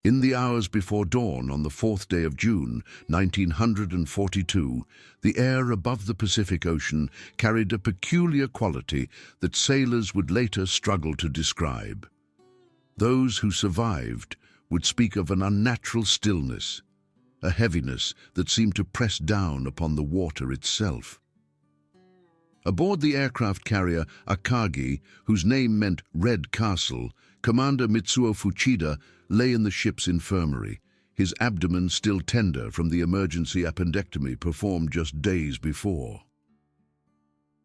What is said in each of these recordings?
In the hours before dawn on the 4th day of June, 1942, the air above the Pacific Ocean carried a peculiar quality that sailors would later struggle to describe. Those who survived would speak of an unnatural stillness, a heaviness that seemed to press down upon the water itself. Aboard the aircraft carrier Akagi, whose name meant Red Castle, Commander Mitsuo Fuchida lay in the ship's infirmary, his abdomen still tender from the emergency appendectomy performed just days before.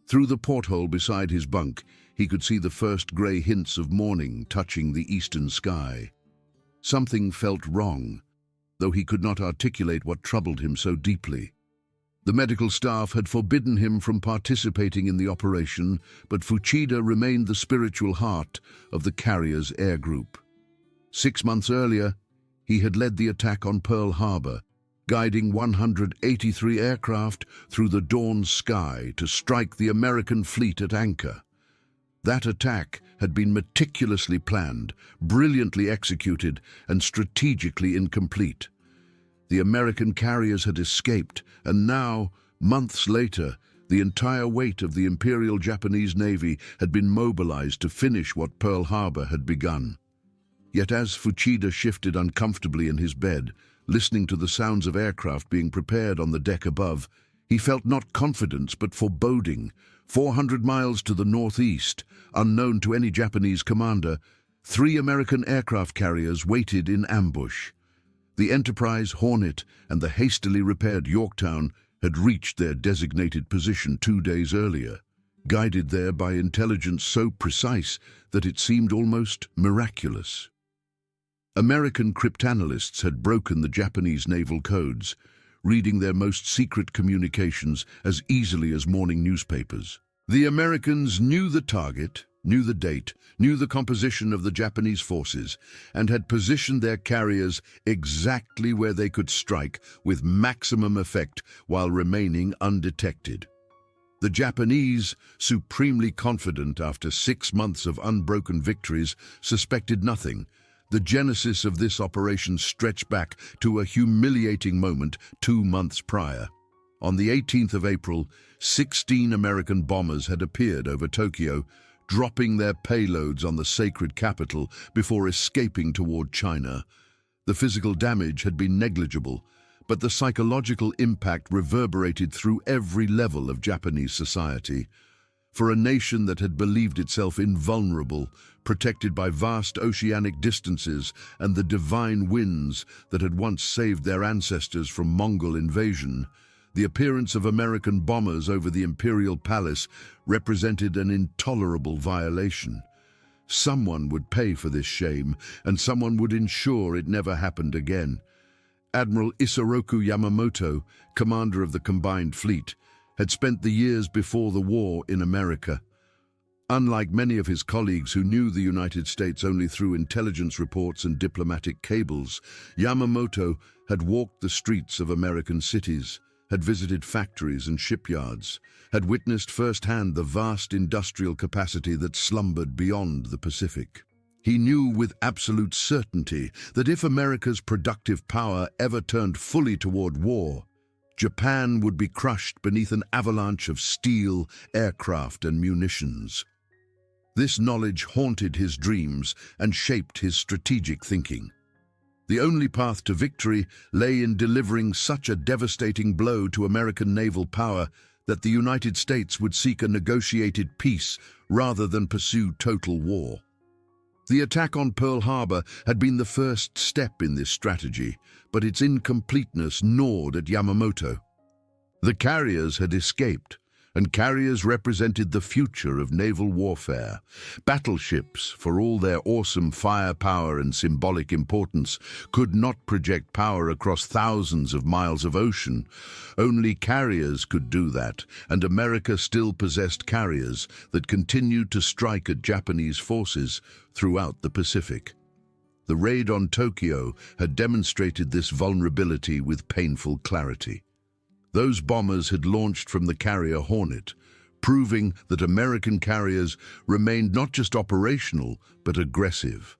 Through the porthole beside his bunk, he could see the first grey hints of morning touching the eastern sky. Something felt wrong, though he could not articulate what troubled him so deeply. The medical staff had forbidden him from participating in the operation, but Fuchida remained the spiritual heart of the carrier's air group. 6 months earlier, he had led the attack on Pearl Harbor, guiding 183 aircraft through the dawn sky to strike the American fleet at anchor. That attack had been meticulously planned, brilliantly executed, and strategically incomplete. The American carriers had escaped, and now, months later, the entire weight of the Imperial Japanese Navy had been mobilized to finish what Pearl Harbor had begun. Yet as Fuchida shifted uncomfortably in his bed, listening to the sounds of aircraft being prepared on the deck above, he felt not confidence but foreboding. 400 miles to the northeast, unknown to any Japanese commander, 3 American aircraft carriers waited in ambush. The Enterprise, Hornet, and the hastily repaired Yorktown had reached their designated position 2 days earlier, guided there by intelligence so precise that it seemed almost miraculous. American cryptanalysts had broken the Japanese naval codes, reading their most secret communications as easily as morning newspapers. The Americans knew the target, knew the date, knew the composition of the Japanese forces, and had positioned their carriers exactly where they could strike with maximum effect while remaining undetected. The Japanese, supremely confident after 6 months of unbroken victories, suspected nothing. The genesis of this operation stretched back to a humiliating moment 2 months prior. On the 18th of April, 16 American bombers had appeared over Tokyo, dropping their payloads on the sacred capital before escaping toward China. The physical damage had been negligible, but the psychological impact reverberated through every level of Japanese society. For a nation that had believed itself invulnerable, protected by vast oceanic distances and the divine winds that had once saved their ancestors from Mongol invasion, the appearance of American bombers over the Imperial Palace represented an intolerable violation. Someone would pay for this shame, and someone would ensure it never happened again. Admiral Isoroku Yamamoto, commander of the combined fleet, had spent the years before the war in America. Unlike many of his colleagues who knew the United States only through intelligence reports and diplomatic cables, Yamamoto had walked the streets of American cities, had visited factories and shipyards, had witnessed firsthand the vast industrial capacity that slumbered beyond the Pacific. He knew with absolute certainty that if America's productive power ever turned fully toward war, Japan would be crushed beneath an avalanche of steel, aircraft, and munitions. This knowledge haunted his dreams and shaped his strategic thinking. The only path to victory lay in delivering such a devastating blow to American naval power that the United States would seek a negotiated peace rather than pursue total war. The attack on Pearl Harbor had been the first step in this strategy, but its incompleteness gnawed at Yamamoto. The carriers had escaped, and carriers represented the future of naval warfare. Battleships, for all their awesome firepower and symbolic importance, could not project power across thousands of miles of ocean. Only carriers could do that, and America still possessed carriers that continued to strike at Japanese forces throughout the Pacific. The raid on Tokyo had demonstrated this vulnerability with painful clarity. Those bombers had launched from the carrier Hornet, proving that American carriers remained not just operational, but aggressive.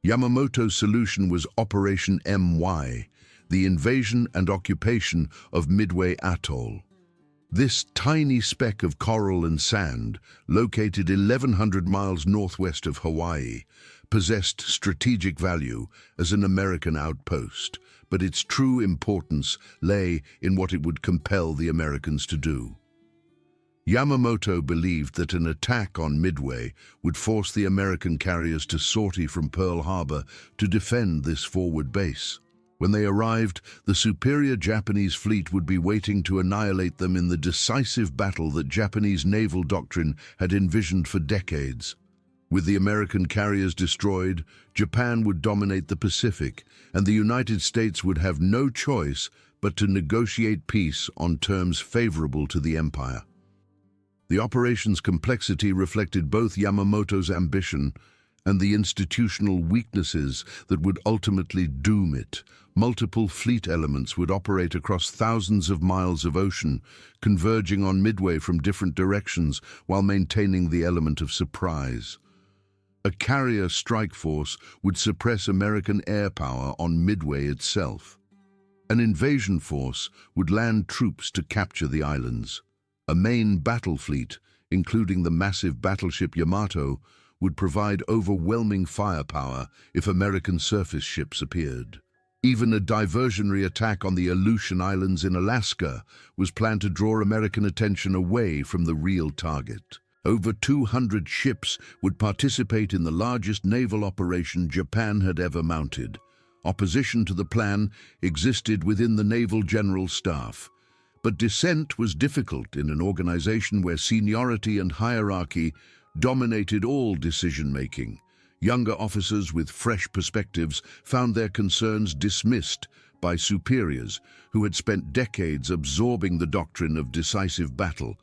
Yamamoto's solution was Operation MY, the invasion and occupation of Midway Atoll. This tiny speck of coral and sand, located 1,100 miles northwest of Hawaii, possessed strategic value as an American outpost, but its true importance lay in what it would compel the Americans to do. Yamamoto believed that an attack on Midway would force the American carriers to sortie from Pearl Harbor to defend this forward base. When they arrived, the superior Japanese fleet would be waiting to annihilate them in the decisive battle that Japanese naval doctrine had envisioned for decades. With the American carriers destroyed, Japan would dominate the Pacific, and the United States would have no choice but to negotiate peace on terms favorable to the empire. The operation's complexity reflected both Yamamoto's ambition and the institutional weaknesses that would ultimately doom it. Multiple fleet elements would operate across thousands of miles of ocean, converging on Midway from different directions while maintaining the element of surprise. A carrier strike force would suppress American air power on Midway itself. An invasion force would land troops to capture the islands. A main battle fleet, including the massive battleship Yamato, would provide overwhelming firepower if American surface ships appeared. Even a diversionary attack on the Aleutian Islands in Alaska was planned to draw American attention away from the real target. Over 200 ships would participate in the largest naval operation Japan had ever mounted. Opposition to the plan existed within the Naval General Staff, but dissent was difficult in an organization where seniority and hierarchy dominated all decision-making. Younger officers with fresh perspectives found their concerns dismissed by superiors who had spent decades absorbing the doctrine of decisive battle.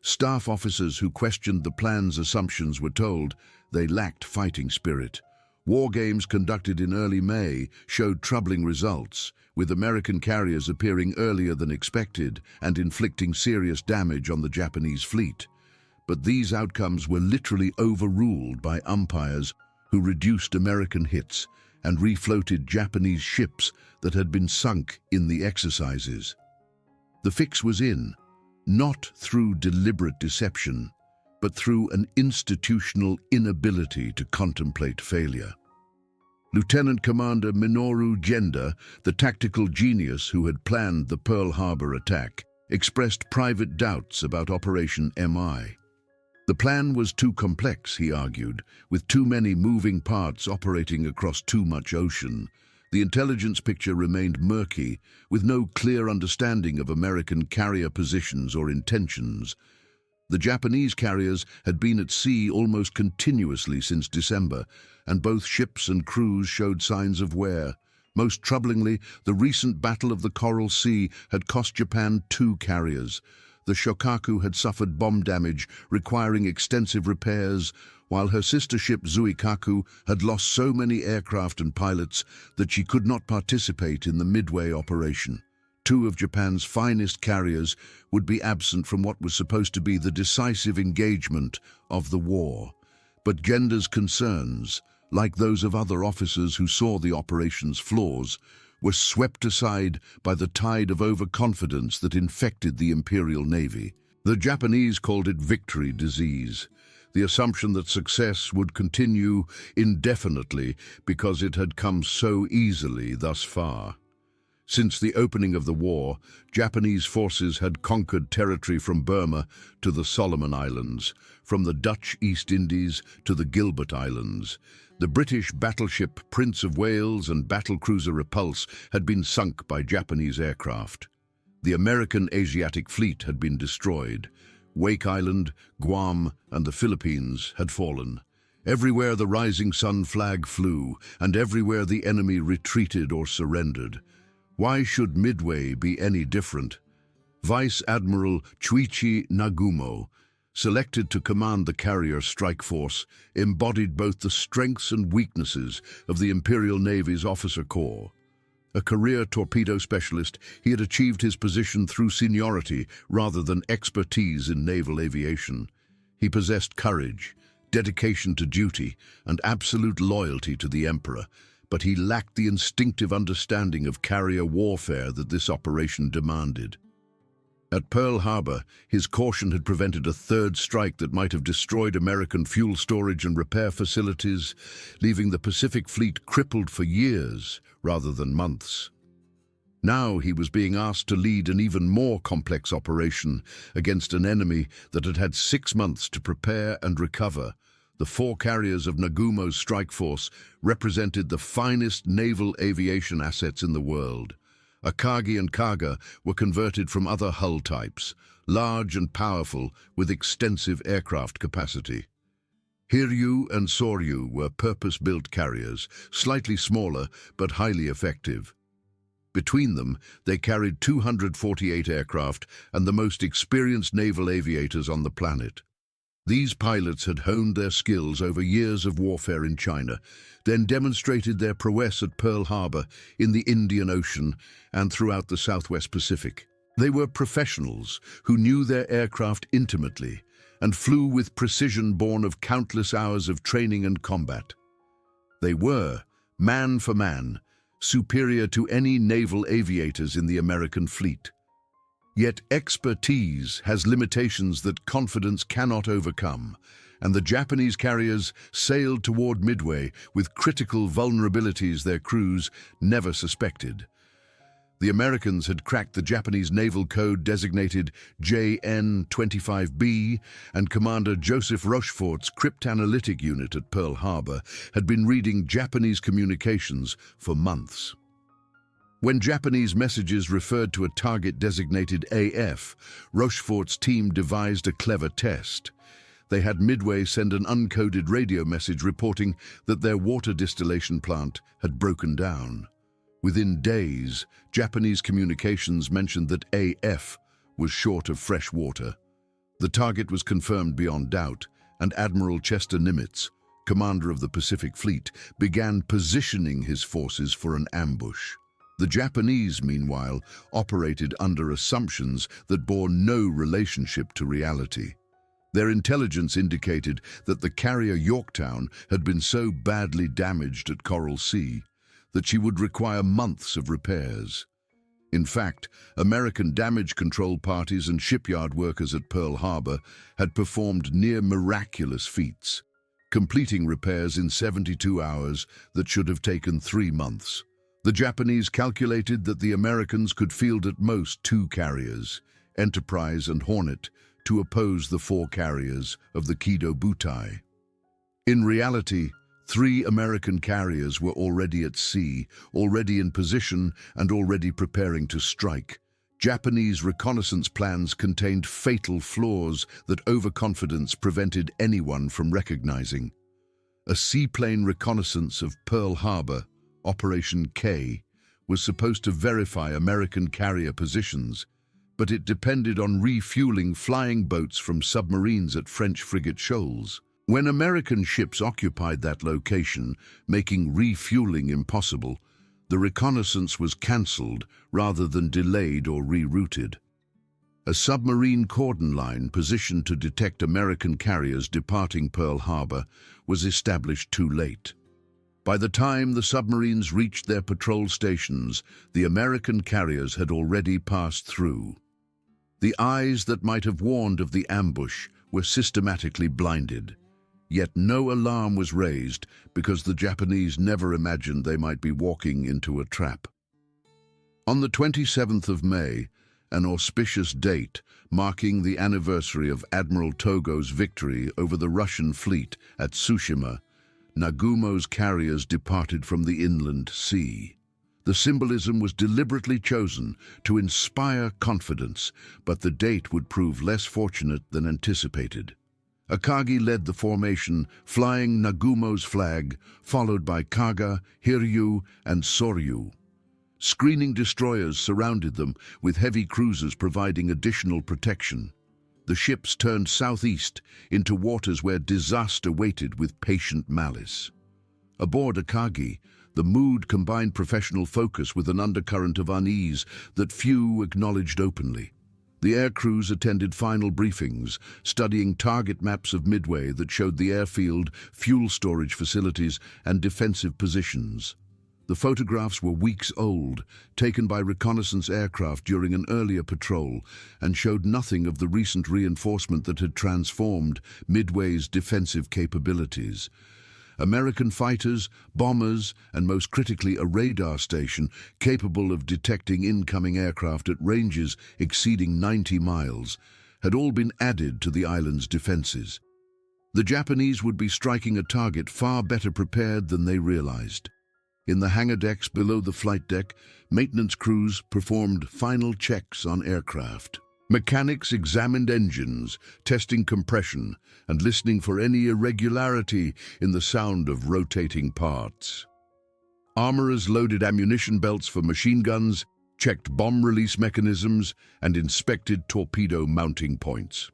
Staff officers who questioned the plan's assumptions were told they lacked fighting spirit. War games conducted in early May showed troubling results, with American carriers appearing earlier than expected and inflicting serious damage on the Japanese fleet. But these outcomes were literally overruled by umpires who reduced American hits and refloated Japanese ships that had been sunk in the exercises. The fix was in, not through deliberate deception, but through an institutional inability to contemplate failure. Lieutenant Commander Minoru Genda, the tactical genius who had planned the Pearl Harbor attack, expressed private doubts about Operation MI. The plan was too complex, he argued, with too many moving parts operating across too much ocean. The intelligence picture remained murky, with no clear understanding of American carrier positions or intentions. The Japanese carriers had been at sea almost continuously since December, and both ships and crews showed signs of wear. Most troublingly, the recent Battle of the Coral Sea had cost Japan 2 carriers. The Shokaku had suffered bomb damage, requiring extensive repairs, while her sister ship Zuikaku had lost so many aircraft and pilots that she could not participate in the Midway operation. 2 of Japan's finest carriers would be absent from what was supposed to be the decisive engagement of the war. But Genda's concerns, like those of other officers who saw the operation's flaws, were swept aside by the tide of overconfidence that infected the Imperial Navy. The Japanese called it victory disease, the assumption that success would continue indefinitely because it had come so easily thus far. Since the opening of the war, Japanese forces had conquered territory from Burma to the Solomon Islands, from the Dutch East Indies to the Gilbert Islands. The British battleship Prince of Wales and battlecruiser Repulse had been sunk by Japanese aircraft. The American Asiatic fleet had been destroyed. Wake Island, Guam, and the Philippines had fallen. Everywhere the rising sun flag flew, and everywhere the enemy retreated or surrendered. Why should Midway be any different? Vice Admiral Chuichi Nagumo, selected to command the carrier strike force, embodied both the strengths and weaknesses of the Imperial Navy's officer corps. A career torpedo specialist, he had achieved his position through seniority rather than expertise in naval aviation. He possessed courage, dedication to duty, and absolute loyalty to the Emperor, but he lacked the instinctive understanding of carrier warfare that this operation demanded. At Pearl Harbor, his caution had prevented a third strike that might have destroyed American fuel storage and repair facilities, leaving the Pacific Fleet crippled for years rather than months. Now he was being asked to lead an even more complex operation against an enemy that had had 6 months to prepare and recover. The 4 carriers of Nagumo's strike force represented the finest naval aviation assets in the world. Akagi and Kaga were converted from other hull types, large and powerful with extensive aircraft capacity. Hiryu and Soryu were purpose-built carriers, slightly smaller but highly effective. Between them, they carried 248 aircraft and the most experienced naval aviators on the planet. These pilots had honed their skills over years of warfare in China, then demonstrated their prowess at Pearl Harbor, in the Indian Ocean, and throughout the Southwest Pacific. They were professionals who knew their aircraft intimately and flew with precision born of countless hours of training and combat. They were, man for man, superior to any naval aviators in the American fleet. Yet expertise has limitations that confidence cannot overcome, and the Japanese carriers sailed toward Midway with critical vulnerabilities their crews never suspected. The Americans had cracked the Japanese naval code designated JN-25B, and Commander Joseph Rochefort's cryptanalytic unit at Pearl Harbor had been reading Japanese communications for months. When Japanese messages referred to a target designated AF, Rochefort's team devised a clever test. They had Midway send an uncoded radio message reporting that their water distillation plant had broken down. Within days, Japanese communications mentioned that AF was short of fresh water. The target was confirmed beyond doubt, and Admiral Chester Nimitz, commander of the Pacific Fleet, began positioning his forces for an ambush. The Japanese, meanwhile, operated under assumptions that bore no relationship to reality. Their intelligence indicated that the carrier Yorktown had been so badly damaged at Coral Sea that she would require months of repairs. In fact, American damage control parties and shipyard workers at Pearl Harbor had performed near miraculous feats, completing repairs in 72 hours that should have taken 3 months. The Japanese calculated that the Americans could field at most 2 carriers, Enterprise and Hornet, to oppose the 4 carriers of the Kido Butai. In reality, 3 American carriers were already at sea, already in position, and already preparing to strike. Japanese reconnaissance plans contained fatal flaws that overconfidence prevented anyone from recognizing. A seaplane reconnaissance of Pearl Harbor, Operation K, was supposed to verify American carrier positions, but it depended on refueling flying boats from submarines at French frigate shoals. When American ships occupied that location, making refueling impossible, the reconnaissance was cancelled rather than delayed or rerouted. A submarine cordon line positioned to detect American carriers departing Pearl Harbor was established too late. By the time the submarines reached their patrol stations, the American carriers had already passed through. The eyes that might have warned of the ambush were systematically blinded. Yet no alarm was raised because the Japanese never imagined they might be walking into a trap. On the 27th of May, an auspicious date marking the anniversary of Admiral Togo's victory over the Russian fleet at Tsushima, Nagumo's carriers departed from the inland sea. The symbolism was deliberately chosen to inspire confidence, but the date would prove less fortunate than anticipated. Akagi led the formation, flying Nagumo's flag, followed by Kaga, Hiryu, and Soryu. Screening destroyers surrounded them, with heavy cruisers providing additional protection. The ships turned southeast into waters where disaster waited with patient malice. Aboard Akagi, the mood combined professional focus with an undercurrent of unease that few acknowledged openly. The air crews attended final briefings, studying target maps of Midway that showed the airfield, fuel storage facilities, and defensive positions. The photographs were weeks old, taken by reconnaissance aircraft during an earlier patrol, and showed nothing of the recent reinforcement that had transformed Midway's defensive capabilities. American fighters, bombers, and most critically a radar station capable of detecting incoming aircraft at ranges exceeding 90 miles, had all been added to the island's defenses. The Japanese would be striking a target far better prepared than they realized. In the hangar decks below the flight deck, maintenance crews performed final checks on aircraft. Mechanics examined engines, testing compression, and listening for any irregularity in the sound of rotating parts. Armorers loaded ammunition belts for machine guns, checked bomb release mechanisms, and inspected torpedo mounting points.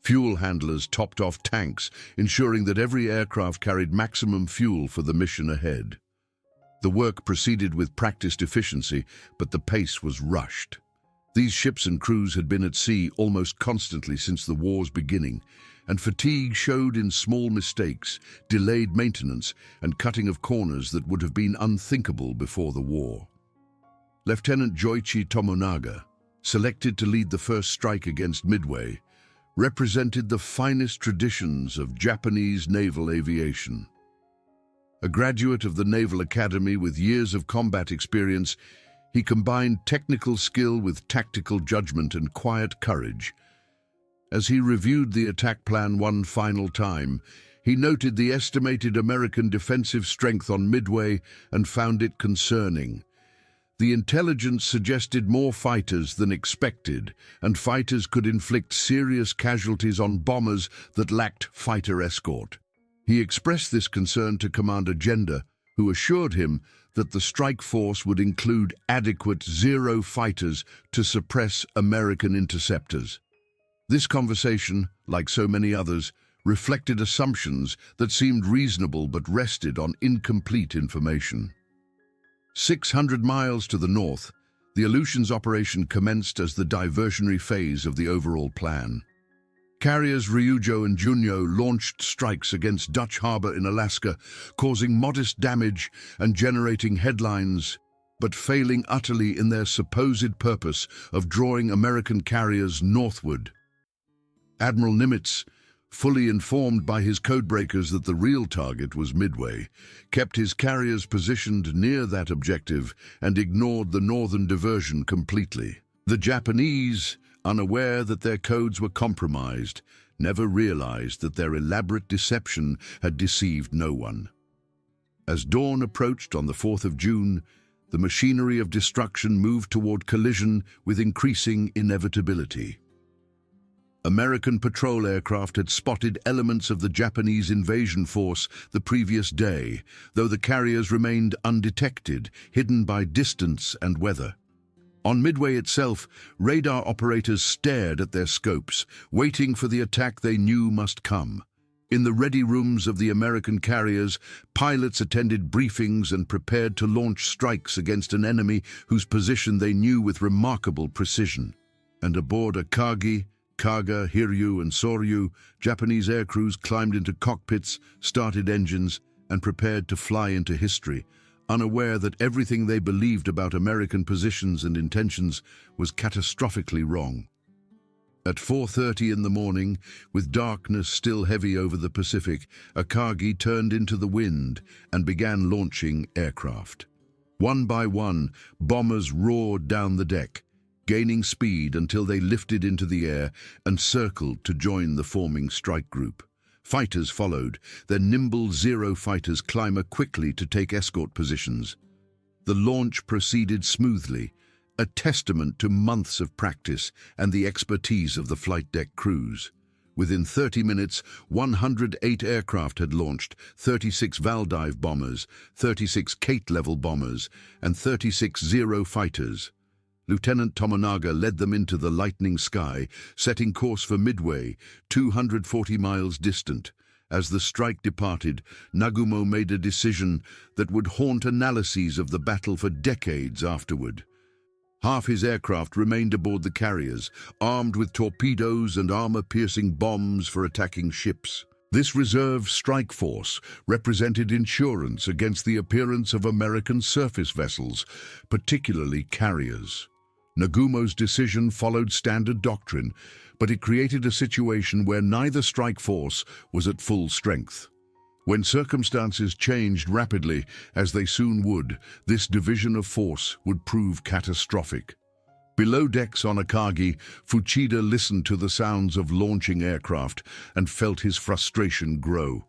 Fuel handlers topped off tanks, ensuring that every aircraft carried maximum fuel for the mission ahead. The work proceeded with practiced efficiency, but the pace was rushed. These ships and crews had been at sea almost constantly since the war's beginning, and fatigue showed in small mistakes, delayed maintenance, and cutting of corners that would have been unthinkable before the war. Lieutenant Joichi Tomonaga, selected to lead the first strike against Midway, represented the finest traditions of Japanese naval aviation. A graduate of the Naval Academy with years of combat experience, he combined technical skill with tactical judgment and quiet courage. As he reviewed the attack plan one final time, he noted the estimated American defensive strength on Midway and found it concerning. The intelligence suggested more fighters than expected, and fighters could inflict serious casualties on bombers that lacked fighter escort. He expressed this concern to Commander Genda, who assured him that the strike force would include adequate Zero fighters to suppress American interceptors. This conversation, like so many others, reflected assumptions that seemed reasonable but rested on incomplete information. 600 miles to the north, the Aleutians operation commenced as the diversionary phase of the overall plan. Carriers Ryujo and Junyo launched strikes against Dutch Harbor in Alaska, causing modest damage and generating headlines, but failing utterly in their supposed purpose of drawing American carriers northward. Admiral Nimitz, fully informed by his codebreakers that the real target was Midway, kept his carriers positioned near that objective and ignored the northern diversion completely. The Japanese, unaware that their codes were compromised, never realized that their elaborate deception had deceived no one. As dawn approached on the 4th of June, the machinery of destruction moved toward collision with increasing inevitability. American patrol aircraft had spotted elements of the Japanese invasion force the previous day, though the carriers remained undetected, hidden by distance and weather. On Midway itself, radar operators stared at their scopes, waiting for the attack they knew must come. In the ready rooms of the American carriers, pilots attended briefings and prepared to launch strikes against an enemy whose position they knew with remarkable precision. And aboard Akagi, Kaga, Hiryu, and Soryu, Japanese aircrews climbed into cockpits, started engines, and prepared to fly into history, unaware that everything they believed about American positions and intentions was catastrophically wrong. At 4:30 in the morning, with darkness still heavy over the Pacific, Akagi turned into the wind and began launching aircraft. One by one, bombers roared down the deck, gaining speed until they lifted into the air and circled to join the forming strike group. Fighters followed, their nimble Zero fighters climber quickly to take escort positions. The launch proceeded smoothly, a testament to months of practice and the expertise of the flight deck crews. Within 30 minutes, 108 aircraft had launched, 36 Valdive bombers, 36 Kate-level bombers, and 36 Zero fighters. Lieutenant Tomonaga led them into the lightning sky, setting course for Midway, 240 miles distant. As the strike departed, Nagumo made a decision that would haunt analyses of the battle for decades afterward. Half his aircraft remained aboard the carriers, armed with torpedoes and armor-piercing bombs for attacking ships. This reserve strike force represented insurance against the appearance of American surface vessels, particularly carriers. Nagumo's decision followed standard doctrine, but it created a situation where neither strike force was at full strength. When circumstances changed rapidly, as they soon would, this division of force would prove catastrophic. Below decks on Akagi, Fuchida listened to the sounds of launching aircraft and felt his frustration grow.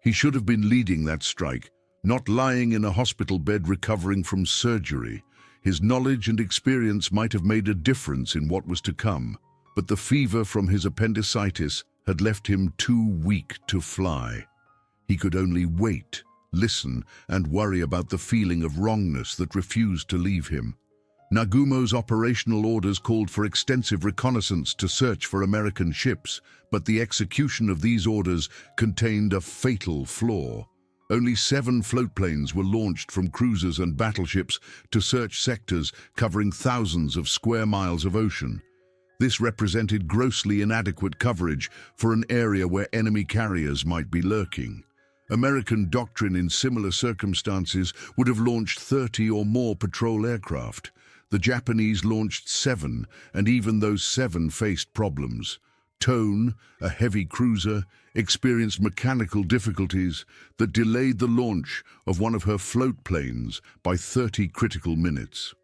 He should have been leading that strike, not lying in a hospital bed recovering from surgery. His knowledge and experience might have made a difference in what was to come, but the fever from his appendicitis had left him too weak to fly. He could only wait, listen, and worry about the feeling of wrongness that refused to leave him. Nagumo's operational orders called for extensive reconnaissance to search for American ships, but the execution of these orders contained a fatal flaw. Only 7 floatplanes were launched from cruisers and battleships to search sectors covering thousands of square miles of ocean. This represented grossly inadequate coverage for an area where enemy carriers might be lurking. American doctrine in similar circumstances would have launched 30 or more patrol aircraft. The Japanese launched 7, and even those 7 faced problems. Tone, a heavy cruiser, experienced mechanical difficulties that delayed the launch of one of her float planes by 30 critical minutes.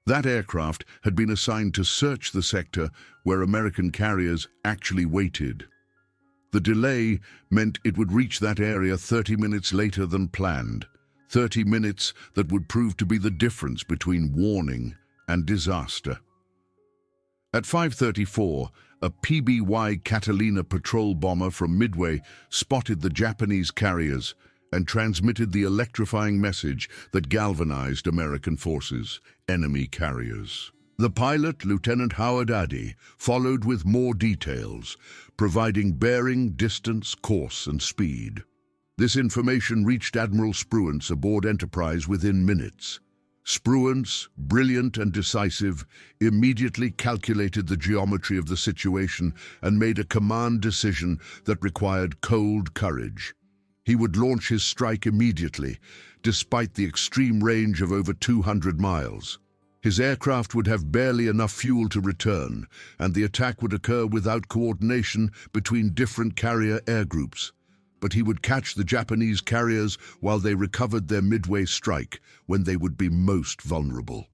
That aircraft had been assigned to search the sector where American carriers actually waited. The delay meant it would reach that area 30 minutes later than planned. 30 minutes that would prove to be the difference between warning and disaster. At 5:34, a PBY Catalina patrol bomber from Midway spotted the Japanese carriers and transmitted the electrifying message that galvanized American forces, enemy carriers. The pilot, Lieutenant Howard Addy, followed with more details, providing bearing, distance, course, and speed. This information reached Admiral Spruance aboard Enterprise within minutes. Spruance, brilliant and decisive, immediately calculated the geometry of the situation and made a command decision that required cold courage. He would launch his strike immediately, despite the extreme range of over 200 miles. His aircraft would have barely enough fuel to return, and the attack would occur without coordination between different carrier air groups. But he would catch the Japanese carriers while they recovered their Midway strike, when they would be most vulnerable.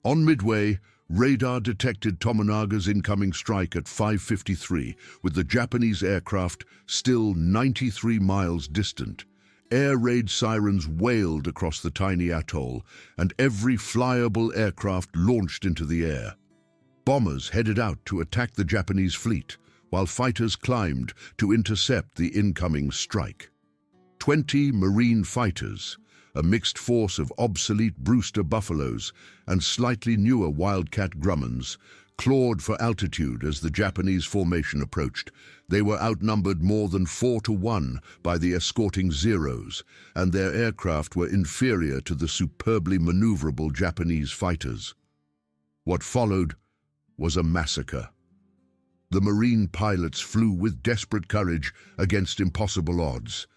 On Midway, radar detected Tomonaga's incoming strike at 5:53, with the Japanese aircraft still 93 miles distant. Air raid sirens wailed across the tiny atoll, and every flyable aircraft launched into the air. Bombers headed out to attack the Japanese fleet, while fighters climbed to intercept the incoming strike. 20 Marine fighters, a mixed force of obsolete Brewster Buffaloes and slightly newer Wildcat Grummons, clawed for altitude as the Japanese formation approached. They were outnumbered more than 4-1 by the escorting Zeros, and their aircraft were inferior to the superbly maneuverable Japanese fighters. What followed was a massacre. The Marine pilots flew with desperate courage against impossible odds.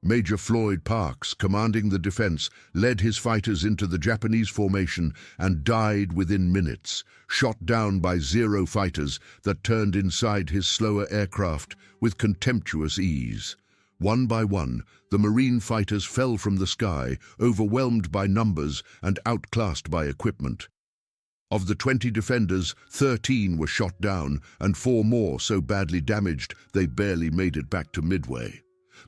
Major Floyd Parks, commanding the defense, led his fighters into the Japanese formation and died within minutes, shot down by Zero fighters that turned inside his slower aircraft with contemptuous ease. One by one, the Marine fighters fell from the sky, overwhelmed by numbers and outclassed by equipment. Of the 20 defenders, 13 were shot down, and 4 more so badly damaged they barely made it back to Midway.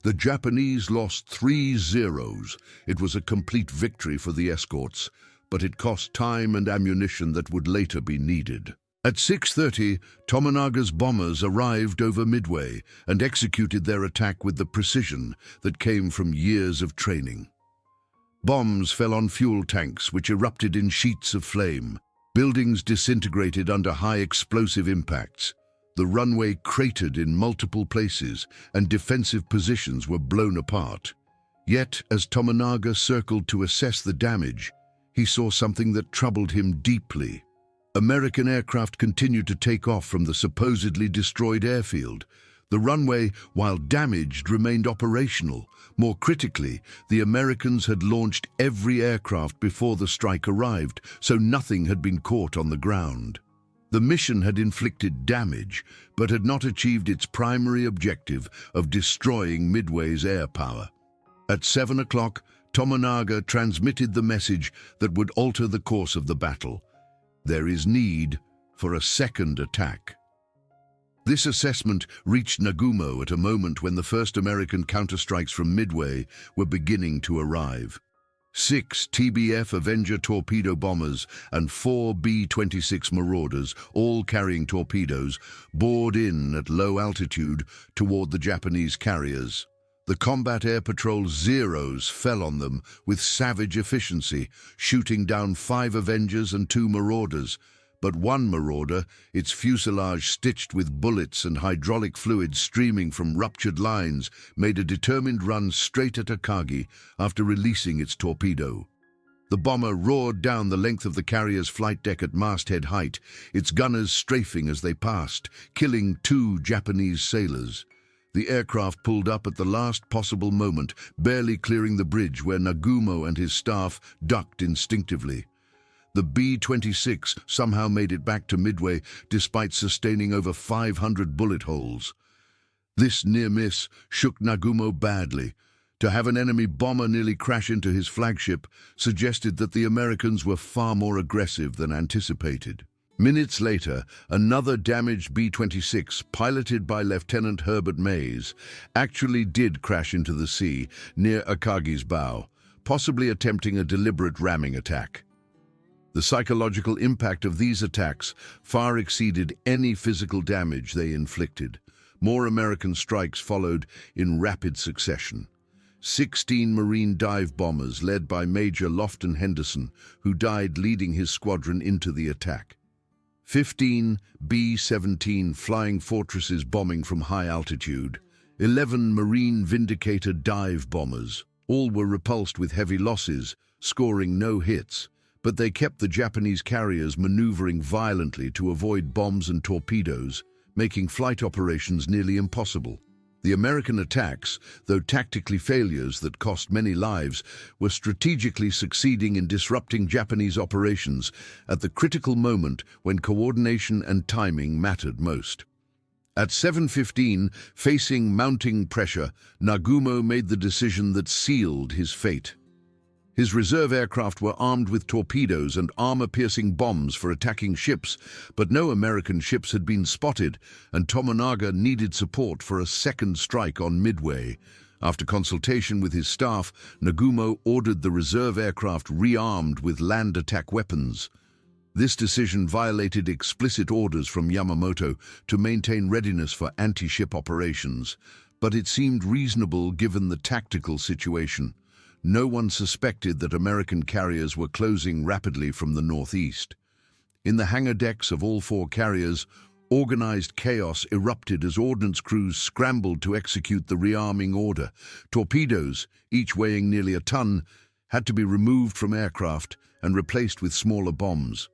The Japanese lost 3 Zeros. It was a complete victory for the escorts, but it cost time and ammunition that would later be needed. At 6:30, Tomonaga's bombers arrived over Midway and executed their attack with the precision that came from years of training. Bombs fell on fuel tanks, which erupted in sheets of flame. Buildings disintegrated under high explosive impacts. The runway cratered in multiple places, and defensive positions were blown apart. Yet, as Tomonaga circled to assess the damage, he saw something that troubled him deeply. American aircraft continued to take off from the supposedly destroyed airfield. The runway, while damaged, remained operational. More critically, the Americans had launched every aircraft before the strike arrived, so nothing had been caught on the ground. The mission had inflicted damage, but had not achieved its primary objective of destroying Midway's air power. At 7 o'clock, Tomonaga transmitted the message that would alter the course of the battle. There is need for a second attack. This assessment reached Nagumo at a moment when the first American counterstrikes from Midway were beginning to arrive. 6 TBF Avenger torpedo bombers and 4 B-26 Marauders, all carrying torpedoes, bored in at low altitude toward the Japanese carriers. The combat air patrol Zeros fell on them with savage efficiency, shooting down 5 Avengers and 2 Marauders. But one Marauder, its fuselage stitched with bullets and hydraulic fluid streaming from ruptured lines, made a determined run straight at Akagi after releasing its torpedo. The bomber roared down the length of the carrier's flight deck at masthead height, its gunners strafing as they passed, killing 2 Japanese sailors. The aircraft pulled up at the last possible moment, barely clearing the bridge where Nagumo and his staff ducked instinctively. The B-26 somehow made it back to Midway despite sustaining over 500 bullet holes. This near miss shook Nagumo badly. To have an enemy bomber nearly crash into his flagship suggested that the Americans were far more aggressive than anticipated. Minutes later, another damaged B-26, piloted by Lieutenant Herbert Mays, actually did crash into the sea near Akagi's bow, possibly attempting a deliberate ramming attack. The psychological impact of these attacks far exceeded any physical damage they inflicted. More American strikes followed in rapid succession. 16 Marine dive bombers led by Major Lofton Henderson, who died leading his squadron into the attack. 15 B-17 Flying Fortresses bombing from high altitude. 11 Marine Vindicator dive bombers. All were repulsed with heavy losses, scoring no hits. But they kept the Japanese carriers maneuvering violently to avoid bombs and torpedoes, making flight operations nearly impossible. The American attacks, though tactically failures that cost many lives, were strategically succeeding in disrupting Japanese operations at the critical moment when coordination and timing mattered most. At 7:15, facing mounting pressure, Nagumo made the decision that sealed his fate. His reserve aircraft were armed with torpedoes and armor-piercing bombs for attacking ships, but no American ships had been spotted, and Tomonaga needed support for a second strike on Midway. After consultation with his staff, Nagumo ordered the reserve aircraft rearmed with land attack weapons. This decision violated explicit orders from Yamamoto to maintain readiness for anti-ship operations, but it seemed reasonable given the tactical situation. No one suspected that American carriers were closing rapidly from the northeast. In the hangar decks of all 4 carriers, organized chaos erupted as ordnance crews scrambled to execute the rearming order. Torpedoes, each weighing nearly a ton, had to be removed from aircraft and replaced with smaller bombs.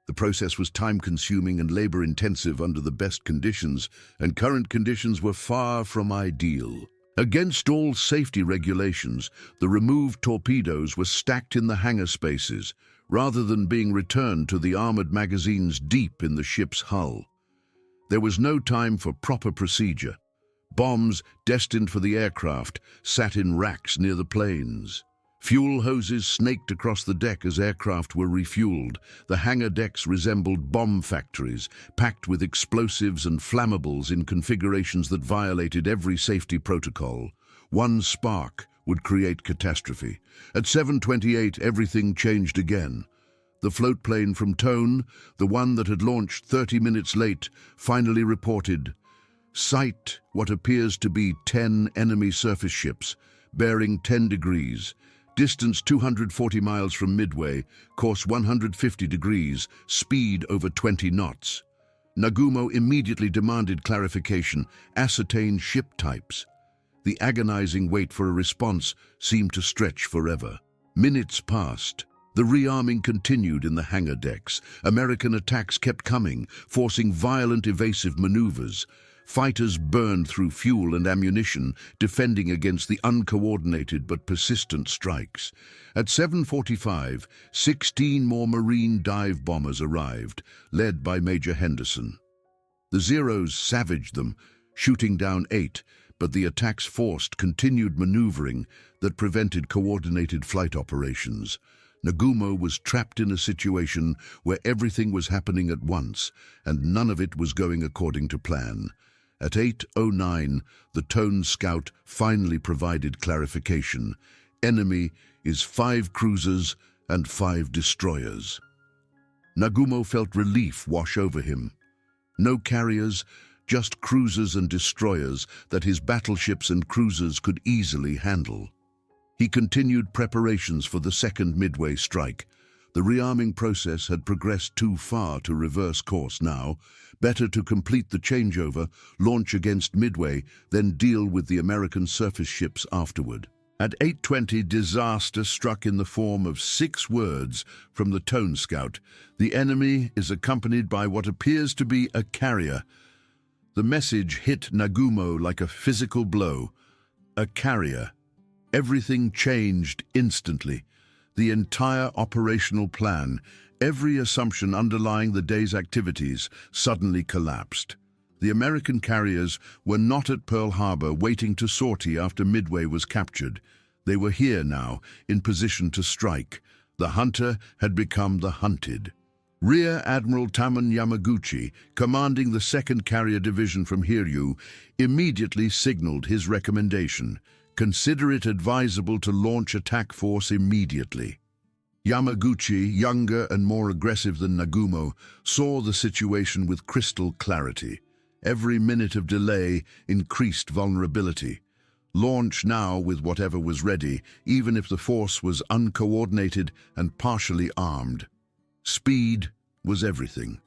The process was time-consuming and labor-intensive under the best conditions, and current conditions were far from ideal. Against all safety regulations, the removed torpedoes were stacked in the hangar spaces, rather than being returned to the armored magazines deep in the ship's hull. There was no time for proper procedure. Bombs destined for the aircraft sat in racks near the planes. Fuel hoses snaked across the deck as aircraft were refueled. The hangar decks resembled bomb factories, packed with explosives and flammables in configurations that violated every safety protocol. One spark would create catastrophe. At 7:28, everything changed again. The float plane from Tone, the one that had launched 30 minutes late, finally reported, "Sight what appears to be 10 enemy surface ships, bearing 10 degrees. Distance 240 miles from Midway, course 150 degrees, speed over 20 knots. Nagumo immediately demanded clarification, ascertain ship types. The agonizing wait for a response seemed to stretch forever. Minutes passed. The rearming continued in the hangar decks. American attacks kept coming, forcing violent evasive maneuvers. Fighters burned through fuel and ammunition, defending against the uncoordinated but persistent strikes. At 7:45, 16 more Marine dive bombers arrived, led by Major Henderson. The Zeros savaged them, shooting down 8, but the attacks forced continued maneuvering that prevented coordinated flight operations. Nagumo was trapped in a situation where everything was happening at once, and none of it was going according to plan. At 8:09, the Tone Scout finally provided clarification. Enemy is 5 cruisers and 5 destroyers. Nagumo felt relief wash over him. No carriers, just cruisers and destroyers that his battleships and cruisers could easily handle. He continued preparations for the second Midway strike. The rearming process had progressed too far to reverse course now. Better to complete the changeover, launch against Midway, then deal with the American surface ships afterward. At 8:20, disaster struck in the form of 6 words from the Tone Scout. The enemy is accompanied by what appears to be a carrier. The message hit Nagumo like a physical blow. A carrier. Everything changed instantly. The entire operational plan, every assumption underlying the day's activities, suddenly collapsed. The American carriers were not at Pearl Harbor waiting to sortie after Midway was captured. They were here now, in position to strike. The hunter had become the hunted. Rear Admiral Taman Yamaguchi, commanding the 2nd Carrier Division from Hiryu, immediately signaled his recommendation. Consider it advisable to launch attack force immediately. Yamaguchi, younger and more aggressive than Nagumo, saw the situation with crystal clarity. Every minute of delay increased vulnerability. Launch now with whatever was ready, even if the force was uncoordinated and partially armed. Speed was everything.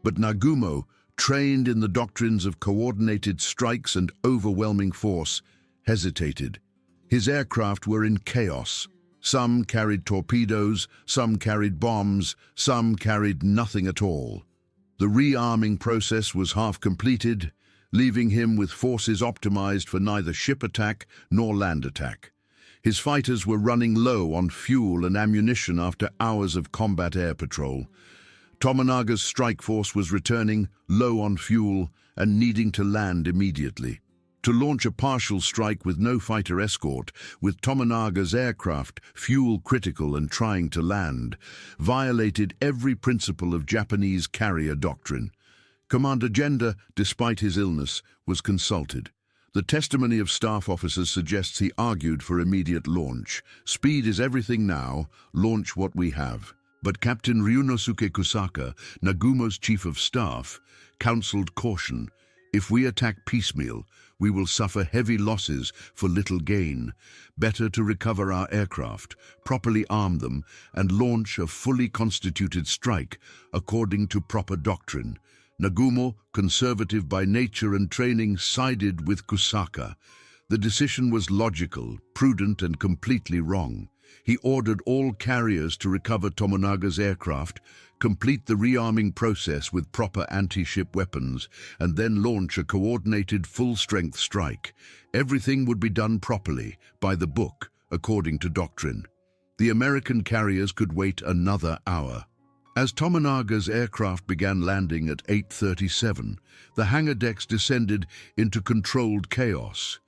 But Nagumo, trained in the doctrines of coordinated strikes and overwhelming force, hesitated. His aircraft were in chaos. Some carried torpedoes, some carried bombs, some carried nothing at all. The rearming process was half completed, leaving him with forces optimized for neither ship attack nor land attack. His fighters were running low on fuel and ammunition after hours of combat air patrol. Tomonaga's strike force was returning, low on fuel, and needing to land immediately. To launch a partial strike with no fighter escort, with Tomonaga's aircraft fuel-critical and trying to land, violated every principle of Japanese carrier doctrine. Commander Genda, despite his illness, was consulted. The testimony of staff officers suggests he argued for immediate launch. Speed is everything now, launch what we have. But Captain Ryunosuke Kusaka, Nagumo's chief of staff, counseled caution. If we attack piecemeal, we will suffer heavy losses for little gain. Better to recover our aircraft, properly arm them, and launch a fully constituted strike according to proper doctrine. Nagumo, conservative by nature and training, sided with Kusaka. The decision was logical, prudent, and completely wrong. He ordered all carriers to recover Tomonaga's aircraft, complete the rearming process with proper anti-ship weapons, and then launch a coordinated full-strength strike. Everything would be done properly, by the book, according to doctrine. The American carriers could wait another hour. As Tomonaga's aircraft began landing at 8:37, the hangar decks descended into controlled chaos.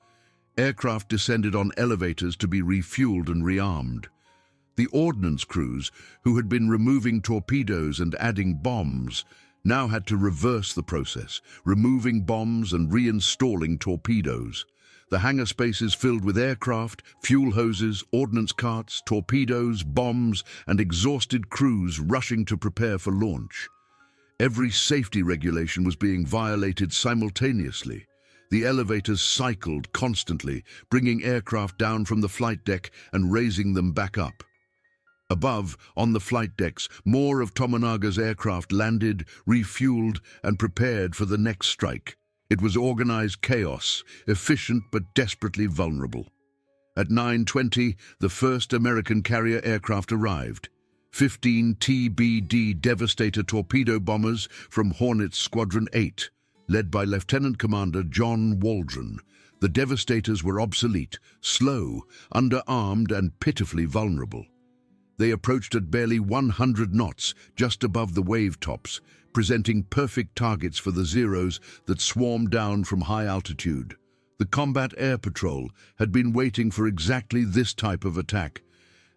Aircraft descended on elevators to be refueled and rearmed. The ordnance crews, who had been removing torpedoes and adding bombs, now had to reverse the process, removing bombs and reinstalling torpedoes. The hangar spaces filled with aircraft, fuel hoses, ordnance carts, torpedoes, bombs, and exhausted crews rushing to prepare for launch. Every safety regulation was being violated simultaneously. The elevators cycled constantly, bringing aircraft down from the flight deck and raising them back up. Above, on the flight decks, more of Tomonaga's aircraft landed, refueled, and prepared for the next strike. It was organized chaos, efficient but desperately vulnerable. At 9:20, the first American carrier aircraft arrived. 15 TBD Devastator torpedo bombers from Hornet's Squadron 8, led by Lieutenant Commander John Waldron. The Devastators were obsolete, slow, underarmed, and pitifully vulnerable. They approached at barely 100 knots, just above the wave tops, presenting perfect targets for the Zeros that swarmed down from high altitude. The Combat Air Patrol had been waiting for exactly this type of attack,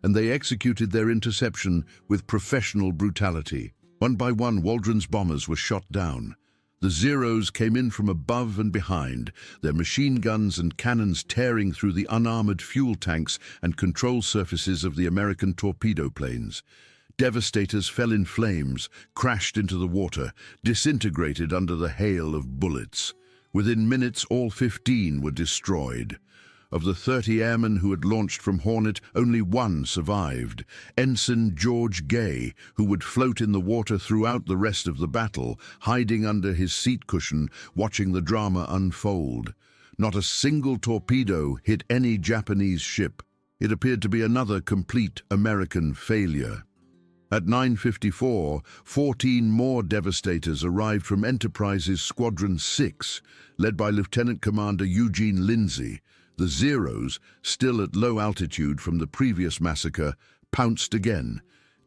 and they executed their interception with professional brutality. One by one, Waldron's bombers were shot down. The Zeros came in from above and behind, their machine guns and cannons tearing through the unarmored fuel tanks and control surfaces of the American torpedo planes. Devastators fell in flames, crashed into the water, disintegrated under the hail of bullets. Within minutes, all 15 were destroyed. Of the 30 airmen who had launched from Hornet, only one survived, Ensign George Gay, who would float in the water throughout the rest of the battle, hiding under his seat cushion, watching the drama unfold. Not a single torpedo hit any Japanese ship. It appeared to be another complete American failure. At 9:54, 14 more Devastators arrived from Enterprise's Squadron 6, led by Lieutenant Commander Eugene Lindsay. The Zeros, still at low altitude from the previous massacre, pounced again.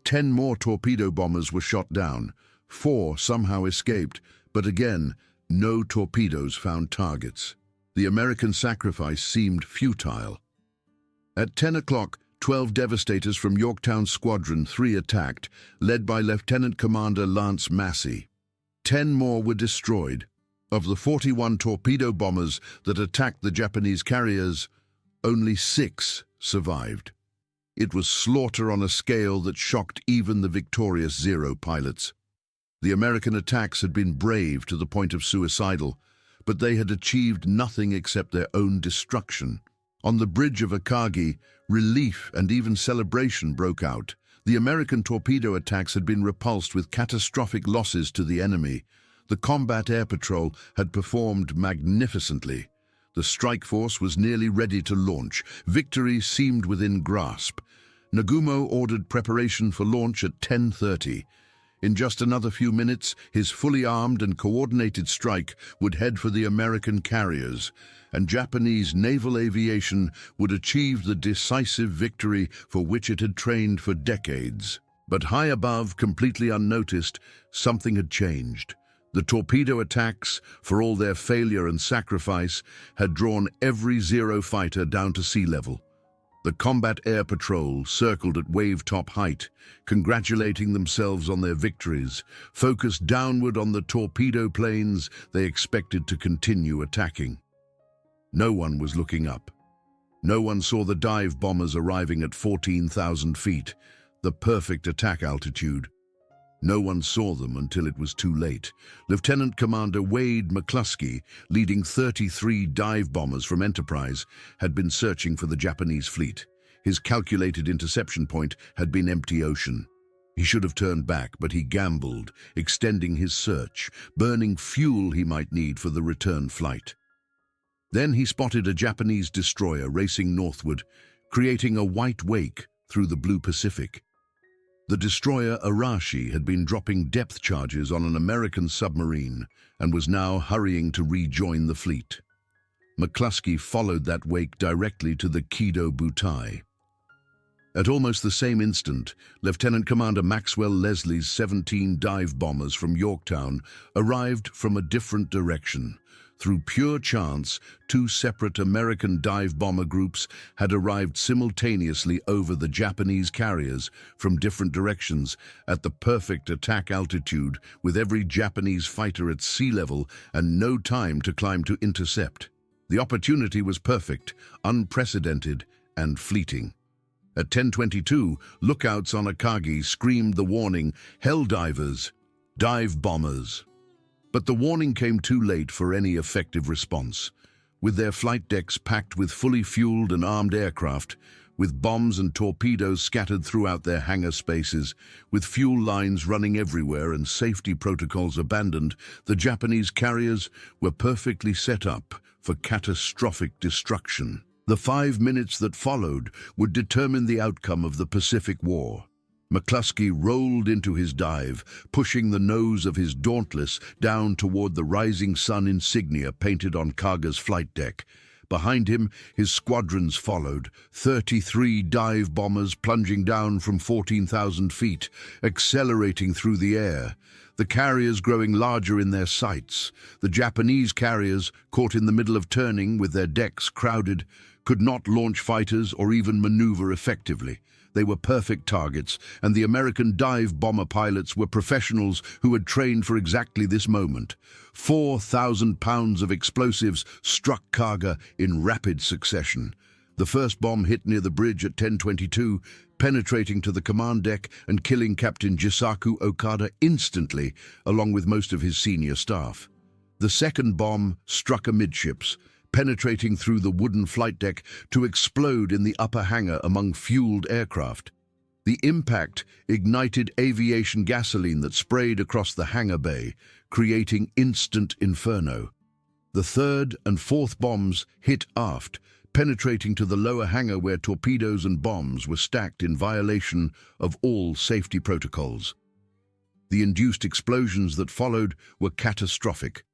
10 more torpedo bombers were shot down. 4 somehow escaped, but again, no torpedoes found targets. The American sacrifice seemed futile. At 10 o'clock, 12 Devastators from Yorktown Squadron 3 attacked, led by Lieutenant Commander Lance Massey. 10 more were destroyed. Of the 41 torpedo bombers that attacked the Japanese carriers, only 6 survived. It was slaughter on a scale that shocked even the victorious Zero pilots. The American attacks had been brave to the point of suicidal, but they had achieved nothing except their own destruction. On the bridge of Akagi, relief and even celebration broke out. The American torpedo attacks had been repulsed with catastrophic losses to the enemy. The Combat Air Patrol had performed magnificently. The strike force was nearly ready to launch. Victory seemed within grasp. Nagumo ordered preparation for launch at 10:30. In just another few minutes, his fully armed and coordinated strike would head for the American carriers, and Japanese naval aviation would achieve the decisive victory for which it had trained for decades. But high above, completely unnoticed, something had changed. The torpedo attacks, for all their failure and sacrifice, had drawn every Zero fighter down to sea level. The Combat Air Patrol circled at wave-top height, congratulating themselves on their victories. Focused downward on the torpedo planes, they expected to continue attacking. No one was looking up. No one saw the dive bombers arriving at 14,000 feet, the perfect attack altitude. No one saw them until it was too late. Lieutenant Commander Wade McCluskey, leading 33 dive bombers from Enterprise, had been searching for the Japanese fleet. His calculated interception point had been empty ocean. He should have turned back, but he gambled, extending his search, burning fuel he might need for the return flight. Then he spotted a Japanese destroyer racing northward, creating a white wake through the blue Pacific. The destroyer Arashi had been dropping depth charges on an American submarine and was now hurrying to rejoin the fleet. McCluskey followed that wake directly to the Kido Butai. At almost the same instant, Lieutenant Commander Maxwell Leslie's 17 dive bombers from Yorktown arrived from a different direction. Through pure chance, 2 separate American dive bomber groups had arrived simultaneously over the Japanese carriers from different directions at the perfect attack altitude, with every Japanese fighter at sea level and no time to climb to intercept. The opportunity was perfect, unprecedented, and fleeting. At 10:22, lookouts on Akagi screamed the warning, "Hell divers, dive bombers." But the warning came too late for any effective response. With their flight decks packed with fully fueled and armed aircraft, with bombs and torpedoes scattered throughout their hangar spaces, with fuel lines running everywhere and safety protocols abandoned, the Japanese carriers were perfectly set up for catastrophic destruction. The 5 minutes that followed would determine the outcome of the Pacific War. McCluskey rolled into his dive, pushing the nose of his Dauntless down toward the rising sun insignia painted on Kaga's flight deck. Behind him, his squadrons followed, 33 dive bombers plunging down from 14,000 feet, accelerating through the air. The carriers growing larger in their sights. The Japanese carriers, caught in the middle of turning with their decks crowded, could not launch fighters or even maneuver effectively. They were perfect targets, and the American dive bomber pilots were professionals who had trained for exactly this moment. 4,000 pounds of explosives struck Kaga in rapid succession. The first bomb hit near the bridge at 10:22, penetrating to the command deck and killing Captain Jisaku Okada instantly, along with most of his senior staff. The second bomb struck amidships, penetrating through the wooden flight deck to explode in the upper hangar among fueled aircraft. The impact ignited aviation gasoline that sprayed across the hangar bay, creating instant inferno. The third and fourth bombs hit aft, penetrating to the lower hangar where torpedoes and bombs were stacked in violation of all safety protocols. The induced explosions that followed were catastrophic.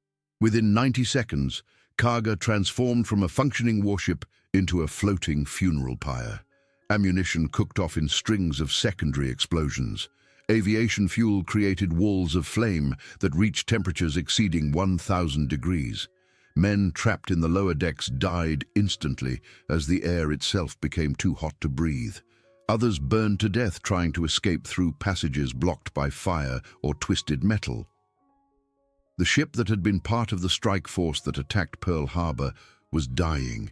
Within 90 seconds, Kaga transformed from a functioning warship into a floating funeral pyre. Ammunition cooked off in strings of secondary explosions. Aviation fuel created walls of flame that reached temperatures exceeding 1,000 degrees. Men trapped in the lower decks died instantly as the air itself became too hot to breathe. Others burned to death trying to escape through passages blocked by fire or twisted metal. The ship that had been part of the strike force that attacked Pearl Harbor was dying,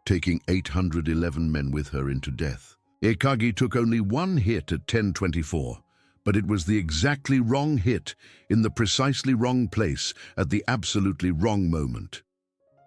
taking 811 men with her into death. Akagi took only one hit at 10:24, but it was the exactly wrong hit in the precisely wrong place at the absolutely wrong moment.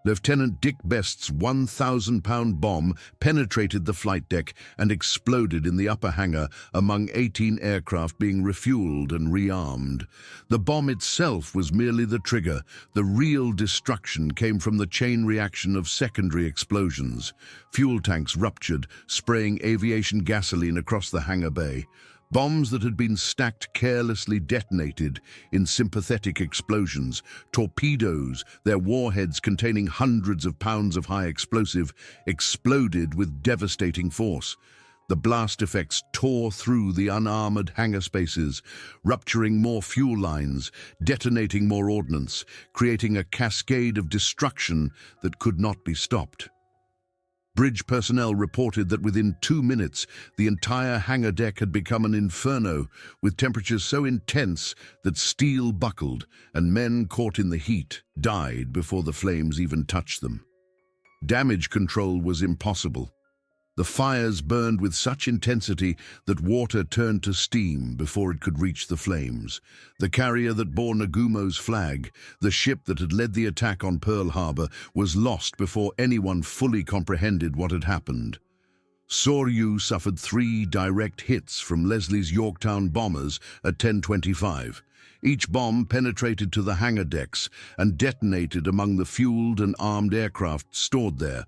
Lieutenant Dick Best's 1,000-pound bomb penetrated the flight deck and exploded in the upper hangar among 18 aircraft being refueled and rearmed. The bomb itself was merely the trigger. The real destruction came from the chain reaction of secondary explosions. Fuel tanks ruptured, spraying aviation gasoline across the hangar bay. Bombs that had been stacked carelessly detonated in sympathetic explosions. Torpedoes, their warheads containing hundreds of pounds of high explosive, exploded with devastating force. The blast effects tore through the unarmored hangar spaces, rupturing more fuel lines, detonating more ordnance, creating a cascade of destruction that could not be stopped. Bridge personnel reported that within 2 minutes, the entire hangar deck had become an inferno, with temperatures so intense that steel buckled and men caught in the heat died before the flames even touched them. Damage control was impossible. The fires burned with such intensity that water turned to steam before it could reach the flames. The carrier that bore Nagumo's flag, the ship that had led the attack on Pearl Harbor, was lost before anyone fully comprehended what had happened. Soryu suffered 3 direct hits from Leslie's Yorktown bombers at 10:25. Each bomb penetrated to the hangar decks and detonated among the fueled and armed aircraft stored there.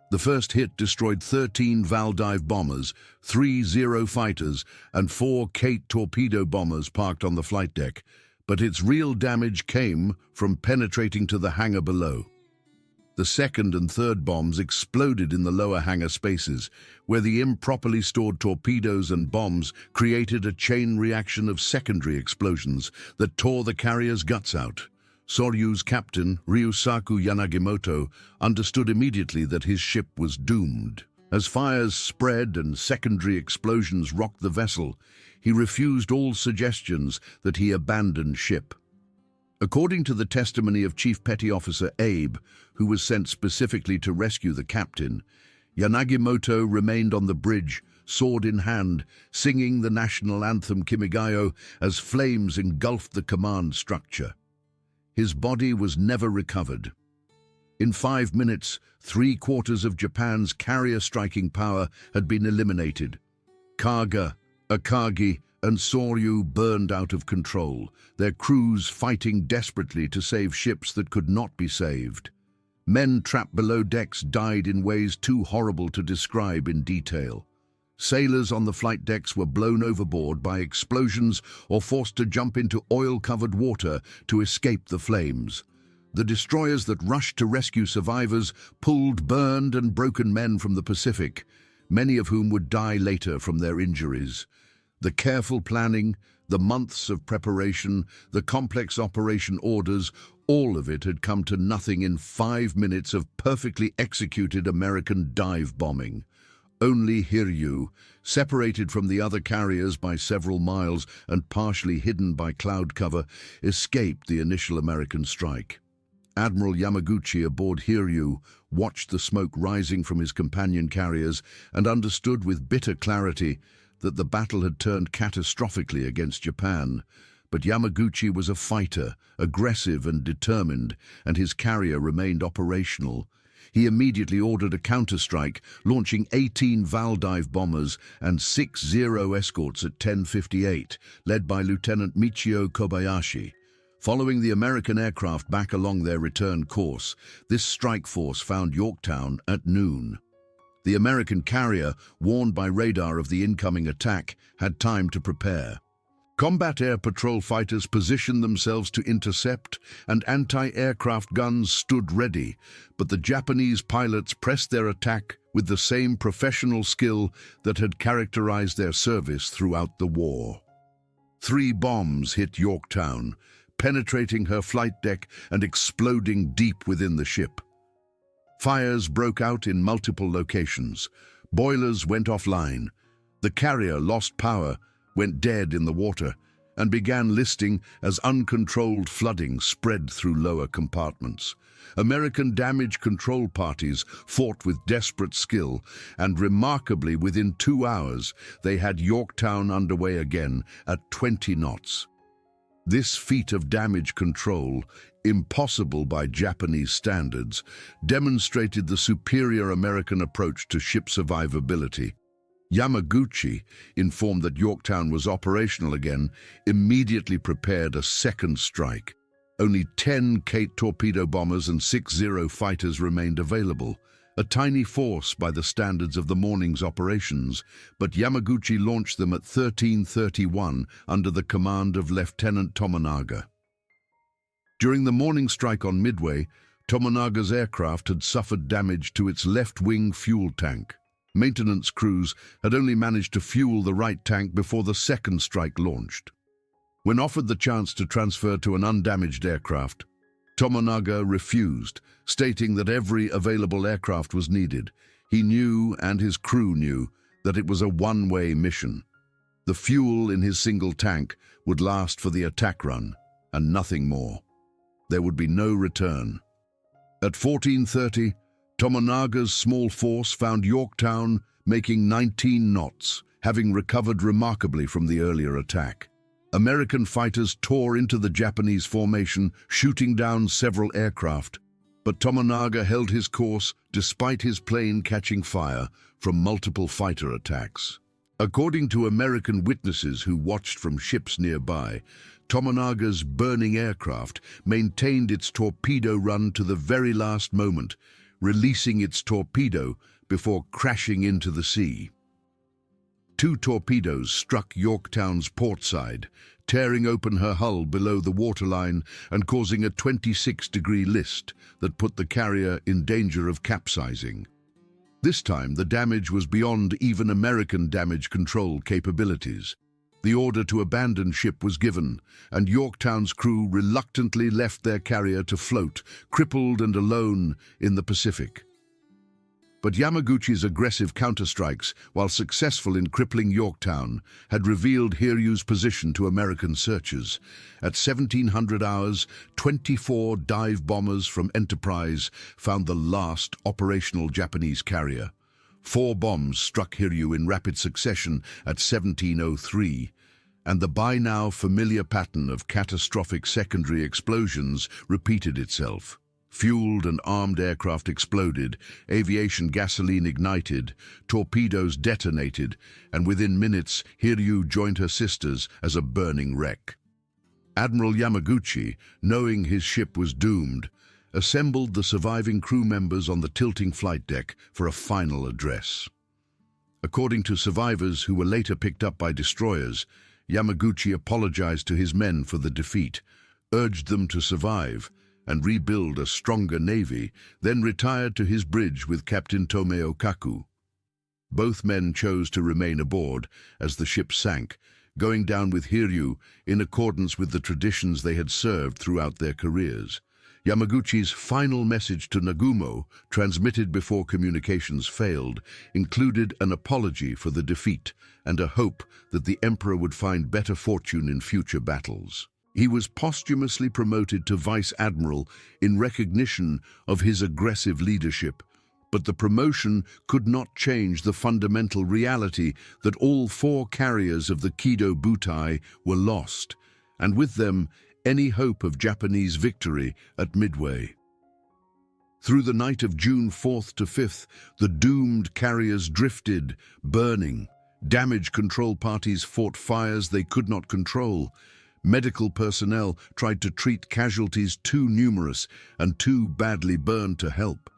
The first hit destroyed 13 Valdive bombers, 3 Zero fighters, and 4 Kate torpedo bombers parked on the flight deck, but its real damage came from penetrating to the hangar below. The second and third bombs exploded in the lower hangar spaces, where the improperly stored torpedoes and bombs created a chain reaction of secondary explosions that tore the carrier's guts out. Soryu's captain, Ryusaku Yanagimoto, understood immediately that his ship was doomed. As fires spread and secondary explosions rocked the vessel, he refused all suggestions that he abandon ship. According to the testimony of Chief Petty Officer Abe, who was sent specifically to rescue the captain, Yanagimoto remained on the bridge, sword in hand, singing the national anthem Kimigayo as flames engulfed the command structure. His body was never recovered. In 5 minutes, 3/4 of Japan's carrier striking power had been eliminated. Kaga, Akagi, and Soryu burned out of control, their crews fighting desperately to save ships that could not be saved. Men trapped below decks died in ways too horrible to describe in detail. Sailors on the flight decks were blown overboard by explosions or forced to jump into oil-covered water to escape the flames. The destroyers that rushed to rescue survivors pulled burned and broken men from the Pacific, many of whom would die later from their injuries. The careful planning, the months of preparation, the complex operation orders, all of it had come to nothing in 5 minutes of perfectly executed American dive bombing. Only Hiryu, separated from the other carriers by several miles and partially hidden by cloud cover, escaped the initial American strike. Admiral Yamaguchi aboard Hiryu watched the smoke rising from his companion carriers and understood with bitter clarity that the battle had turned catastrophically against Japan. But Yamaguchi was a fighter, aggressive and determined, and his carrier remained operational. He immediately ordered a counterstrike, launching 18 Valdive bombers and 6 Zero escorts at 10:58, led by Lieutenant Michio Kobayashi. Following the American aircraft back along their return course, this strike force found Yorktown at noon. The American carrier, warned by radar of the incoming attack, had time to prepare. Combat air patrol fighters positioned themselves to intercept, and anti-aircraft guns stood ready, but the Japanese pilots pressed their attack with the same professional skill that had characterized their service throughout the war. 3 bombs hit Yorktown, penetrating her flight deck and exploding deep within the ship. Fires broke out in multiple locations. Boilers went offline. The carrier lost power, went dead in the water, and began listing as uncontrolled flooding spread through lower compartments. American damage control parties fought with desperate skill, and remarkably within 2 hours they had Yorktown underway again at 20 knots. This feat of damage control, impossible by Japanese standards, demonstrated the superior American approach to ship survivability. Yamaguchi, informed that Yorktown was operational again, immediately prepared a second strike. Only 10 Kate torpedo bombers and 6 Zero fighters remained available, a tiny force by the standards of the morning's operations, but Yamaguchi launched them at 13:31 under the command of Lieutenant Tomonaga. During the morning strike on Midway, Tomonaga's aircraft had suffered damage to its left-wing fuel tank. Maintenance crews had only managed to fuel the right tank before the second strike launched. When offered the chance to transfer to an undamaged aircraft, Tomonaga refused, stating that every available aircraft was needed. He knew, and his crew knew, that it was a one-way mission. The fuel in his single tank would last for the attack run, and nothing more. There would be no return. At 14:30, Tomonaga's small force found Yorktown making 19 knots, having recovered remarkably from the earlier attack. American fighters tore into the Japanese formation, shooting down several aircraft, but Tomonaga held his course despite his plane catching fire from multiple fighter attacks. According to American witnesses who watched from ships nearby, Tomonaga's burning aircraft maintained its torpedo run to the very last moment, releasing its torpedo before crashing into the sea. 2 torpedoes struck Yorktown's port side, tearing open her hull below the waterline and causing a 26-degree list that put the carrier in danger of capsizing. This time, the damage was beyond even American damage control capabilities. The order to abandon ship was given, and Yorktown's crew reluctantly left their carrier to float, crippled and alone, in the Pacific. But Yamaguchi's aggressive counterstrikes, while successful in crippling Yorktown, had revealed Hiryu's position to American searchers. At 1700 hours, 24 dive bombers from Enterprise found the last operational Japanese carrier. 4 bombs struck Hiryu in rapid succession at 17:03, and the by now familiar pattern of catastrophic secondary explosions repeated itself. Fueled and armed aircraft exploded, aviation gasoline ignited, torpedoes detonated, and within minutes Hiryu joined her sisters as a burning wreck. Admiral Yamaguchi, knowing his ship was doomed, assembled the surviving crew members on the tilting flight deck for a final address. According to survivors who were later picked up by destroyers, Yamaguchi apologized to his men for the defeat, urged them to survive and rebuild a stronger navy, then retired to his bridge with Captain Tomeo Kaku. Both men chose to remain aboard as the ship sank, going down with Hiryu in accordance with the traditions they had served throughout their careers. Yamaguchi's final message to Nagumo, transmitted before communications failed, included an apology for the defeat and a hope that the emperor would find better fortune in future battles. He was posthumously promoted to vice admiral in recognition of his aggressive leadership, but the promotion could not change the fundamental reality that all 4 carriers of the Kido Butai were lost, and with them any hope of Japanese victory at Midway. Through the night of June 4th to 5th, the doomed carriers drifted, burning. Damage control parties fought fires they could not control. Medical personnel tried to treat casualties too numerous and too badly burned to help.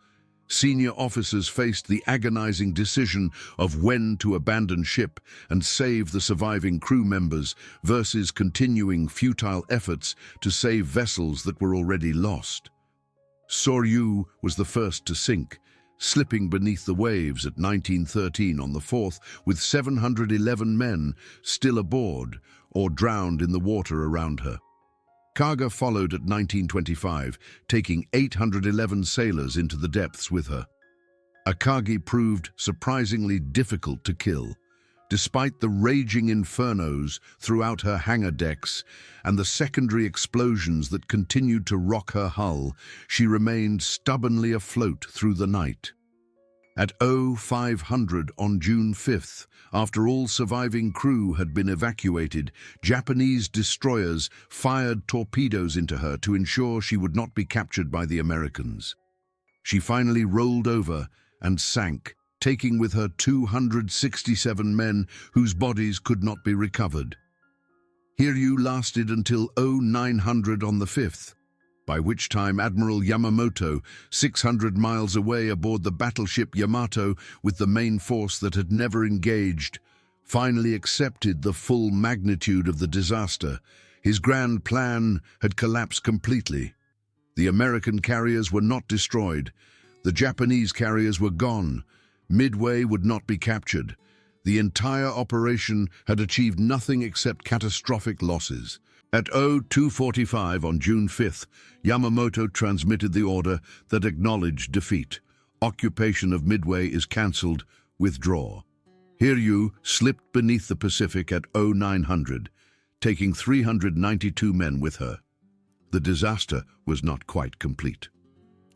Senior officers faced the agonizing decision of when to abandon ship and save the surviving crew members versus continuing futile efforts to save vessels that were already lost. Soryu was the first to sink, slipping beneath the waves at 1913 on the 4th with 711 men still aboard or drowned in the water around her. Kaga followed at 1925, taking 811 sailors into the depths with her. Akagi proved surprisingly difficult to kill. Despite the raging infernos throughout her hangar decks and the secondary explosions that continued to rock her hull, she remained stubbornly afloat through the night. At 0500 on June 5th, after all surviving crew had been evacuated, Japanese destroyers fired torpedoes into her to ensure she would not be captured by the Americans. She finally rolled over and sank, taking with her 267 men whose bodies could not be recovered. Hiryu lasted until 0900 on the 5th, by which time Admiral Yamamoto, 600 miles away aboard the battleship Yamato with the main force that had never engaged, finally accepted the full magnitude of the disaster. His grand plan had collapsed completely. The American carriers were not destroyed. The Japanese carriers were gone. Midway would not be captured. The entire operation had achieved nothing except catastrophic losses. At 0245 on June 5th, Yamamoto transmitted the order that acknowledged defeat. Occupation of Midway is cancelled. Withdraw. Hiryu slipped beneath the Pacific at 0900, taking 392 men with her. The disaster was not quite complete.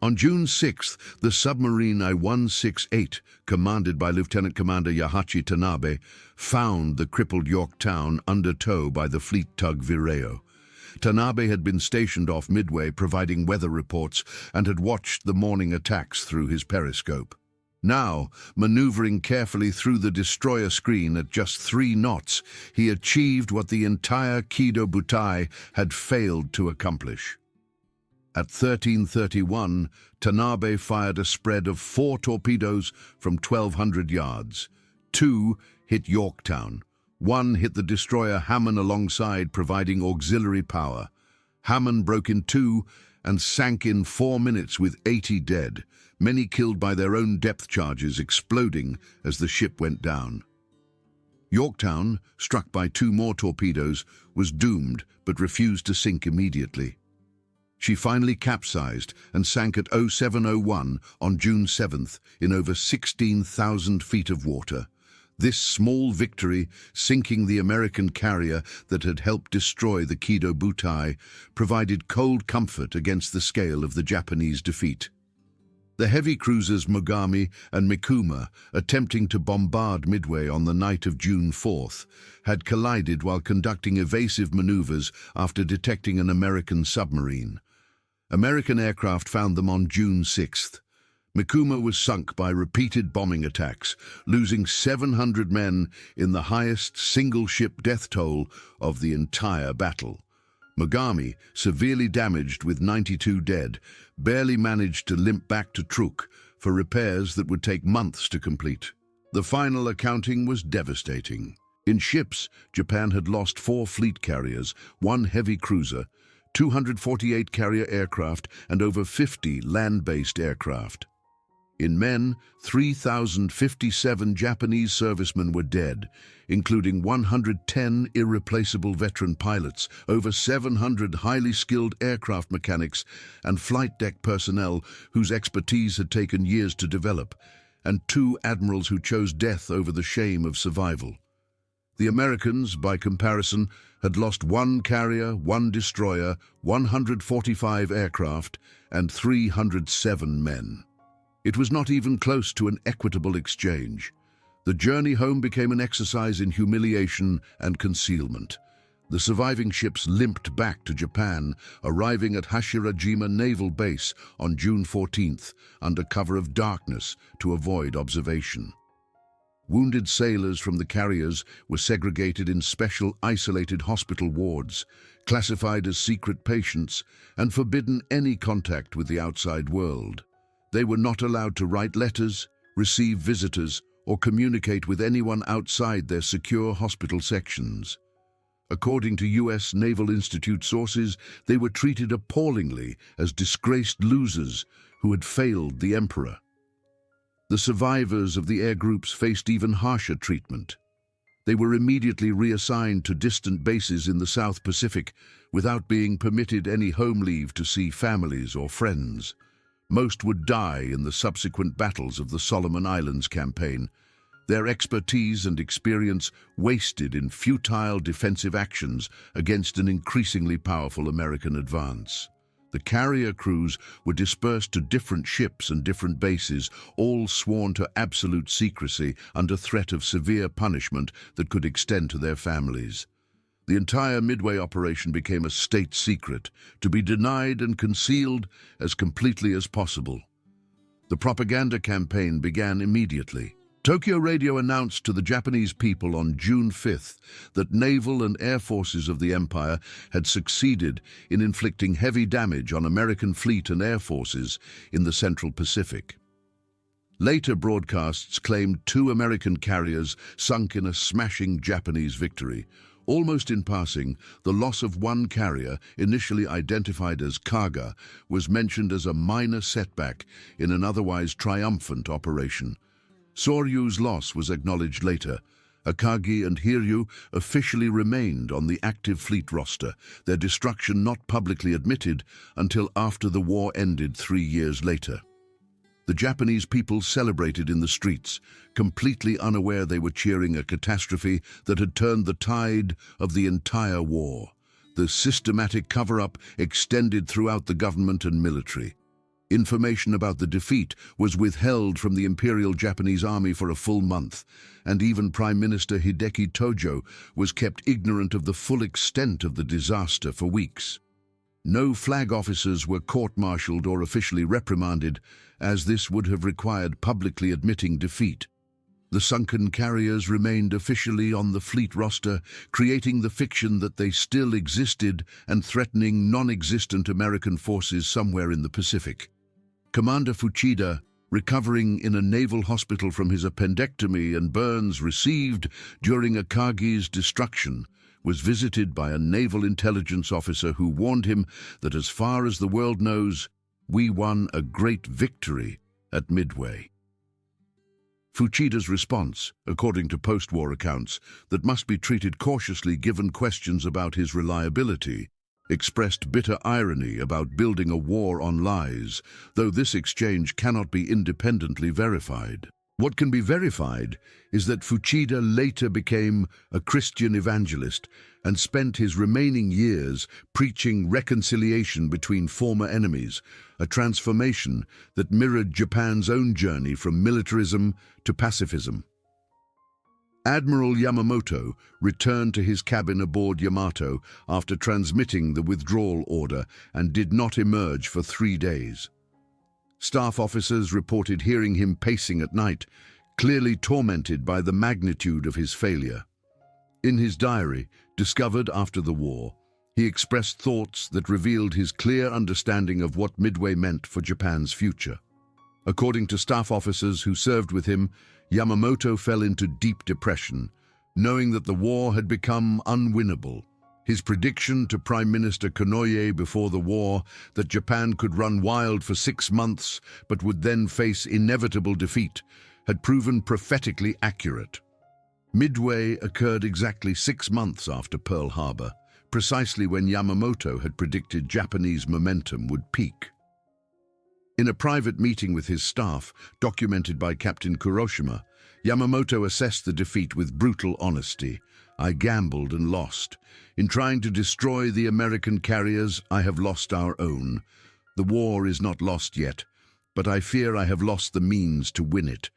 On June 6th, the submarine I-168, commanded by Lieutenant Commander Yahachi Tanabe, found the crippled Yorktown under tow by the fleet tug Vireo. Tanabe had been stationed off Midway providing weather reports and had watched the morning attacks through his periscope. Now, maneuvering carefully through the destroyer screen at just 3 knots, he achieved what the entire Kido Butai had failed to accomplish. At 1331, Tanabe fired a spread of 4 torpedoes from 1,200 yards. 2 hit Yorktown. 1 hit the destroyer Hamon alongside, providing auxiliary power. Hamon broke in 2 and sank in 4 minutes with 80 dead, many killed by their own depth charges exploding as the ship went down. Yorktown, struck by 2 more torpedoes, was doomed but refused to sink immediately. She finally capsized and sank at 0701 on June 7th in over 16,000 feet of water. This small victory, sinking the American carrier that had helped destroy the Kido Butai, provided cold comfort against the scale of the Japanese defeat. The heavy cruisers Mogami and Mikuma, attempting to bombard Midway on the night of June 4th, had collided while conducting evasive maneuvers after detecting an American submarine. American aircraft found them on June 6th. Mikuma was sunk by repeated bombing attacks, losing 700 men in the highest single-ship death toll of the entire battle. Mogami, severely damaged with 92 dead, barely managed to limp back to Truk for repairs that would take months to complete. The final accounting was devastating. In ships, Japan had lost 4 fleet carriers, 1 heavy cruiser, 248 carrier aircraft, and over 50 land-based aircraft. In men, 3,057 Japanese servicemen were dead, including 110 irreplaceable veteran pilots, over 700 highly skilled aircraft mechanics, and flight deck personnel whose expertise had taken years to develop, and 2 admirals who chose death over the shame of survival. The Americans, by comparison, had lost 1 carrier, 1 destroyer, 145 aircraft, and 307 men. It was not even close to an equitable exchange. The journey home became an exercise in humiliation and concealment. The surviving ships limped back to Japan, arriving at Hashirajima Naval Base on June 14th, under cover of darkness to avoid observation. Wounded sailors from the carriers were segregated in special isolated hospital wards, classified as secret patients, and forbidden any contact with the outside world. They were not allowed to write letters, receive visitors, or communicate with anyone outside their secure hospital sections. According to U.S. Naval Institute sources, they were treated appallingly as disgraced losers who had failed the emperor. The survivors of the air groups faced even harsher treatment. They were immediately reassigned to distant bases in the South Pacific without being permitted any home leave to see families or friends. Most would die in the subsequent battles of the Solomon Islands campaign, their expertise and experience wasted in futile defensive actions against an increasingly powerful American advance. The carrier crews were dispersed to different ships and different bases, all sworn to absolute secrecy under threat of severe punishment that could extend to their families. The entire Midway operation became a state secret, to be denied and concealed as completely as possible. The propaganda campaign began immediately. Tokyo Radio announced to the Japanese people on June 5th that naval and air forces of the empire had succeeded in inflicting heavy damage on American fleet and air forces in the Central Pacific. Later broadcasts claimed 2 American carriers sunk in a smashing Japanese victory. Almost in passing, the loss of 1 carrier, initially identified as Kaga, was mentioned as a minor setback in an otherwise triumphant operation. Soryu's loss was acknowledged later. Akagi and Hiryu officially remained on the active fleet roster, their destruction not publicly admitted until after the war ended 3 years later. The Japanese people celebrated in the streets, completely unaware they were cheering a catastrophe that had turned the tide of the entire war. The systematic cover-up extended throughout the government and military. Information about the defeat was withheld from the Imperial Japanese Army for a full month, and even Prime Minister Hideki Tojo was kept ignorant of the full extent of the disaster for weeks. No flag officers were court-martialed or officially reprimanded, as this would have required publicly admitting defeat. The sunken carriers remained officially on the fleet roster, creating the fiction that they still existed and threatening non-existent American forces somewhere in the Pacific. Commander Fuchida, recovering in a naval hospital from his appendectomy and burns received during Akagi's destruction, was visited by a naval intelligence officer who warned him that as far as the world knows, we won a great victory at Midway. Fuchida's response, according to post-war accounts, that must be treated cautiously given questions about his reliability, expressed bitter irony about building a war on lies, though this exchange cannot be independently verified. What can be verified is that Fuchida later became a Christian evangelist and spent his remaining years preaching reconciliation between former enemies, a transformation that mirrored Japan's own journey from militarism to pacifism. Admiral Yamamoto returned to his cabin aboard Yamato after transmitting the withdrawal order and did not emerge for 3 days. Staff officers reported hearing him pacing at night, clearly tormented by the magnitude of his failure. In his diary, discovered after the war, he expressed thoughts that revealed his clear understanding of what Midway meant for Japan's future. According to staff officers who served with him, Yamamoto fell into deep depression, knowing that the war had become unwinnable. His prediction to Prime Minister Konoye before the war that Japan could run wild for 6 months but would then face inevitable defeat had proven prophetically accurate. Midway occurred exactly 6 months after Pearl Harbor, precisely when Yamamoto had predicted Japanese momentum would peak. In a private meeting with his staff, documented by Captain Kuroshima, Yamamoto assessed the defeat with brutal honesty. "I gambled and lost. In trying to destroy the American carriers, I have lost our own. The war is not lost yet, but I fear I have lost the means to win it."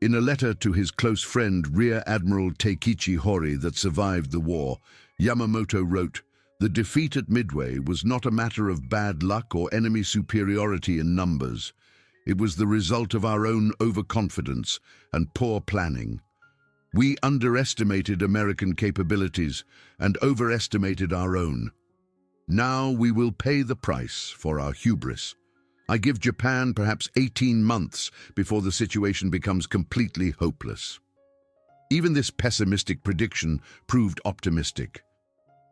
In a letter to his close friend Rear Admiral Teikichi Hori that survived the war, Yamamoto wrote, "The defeat at Midway was not a matter of bad luck or enemy superiority in numbers. It was the result of our own overconfidence and poor planning. We underestimated American capabilities and overestimated our own. Now we will pay the price for our hubris. I give Japan perhaps 18 months before the situation becomes completely hopeless." Even this pessimistic prediction proved optimistic.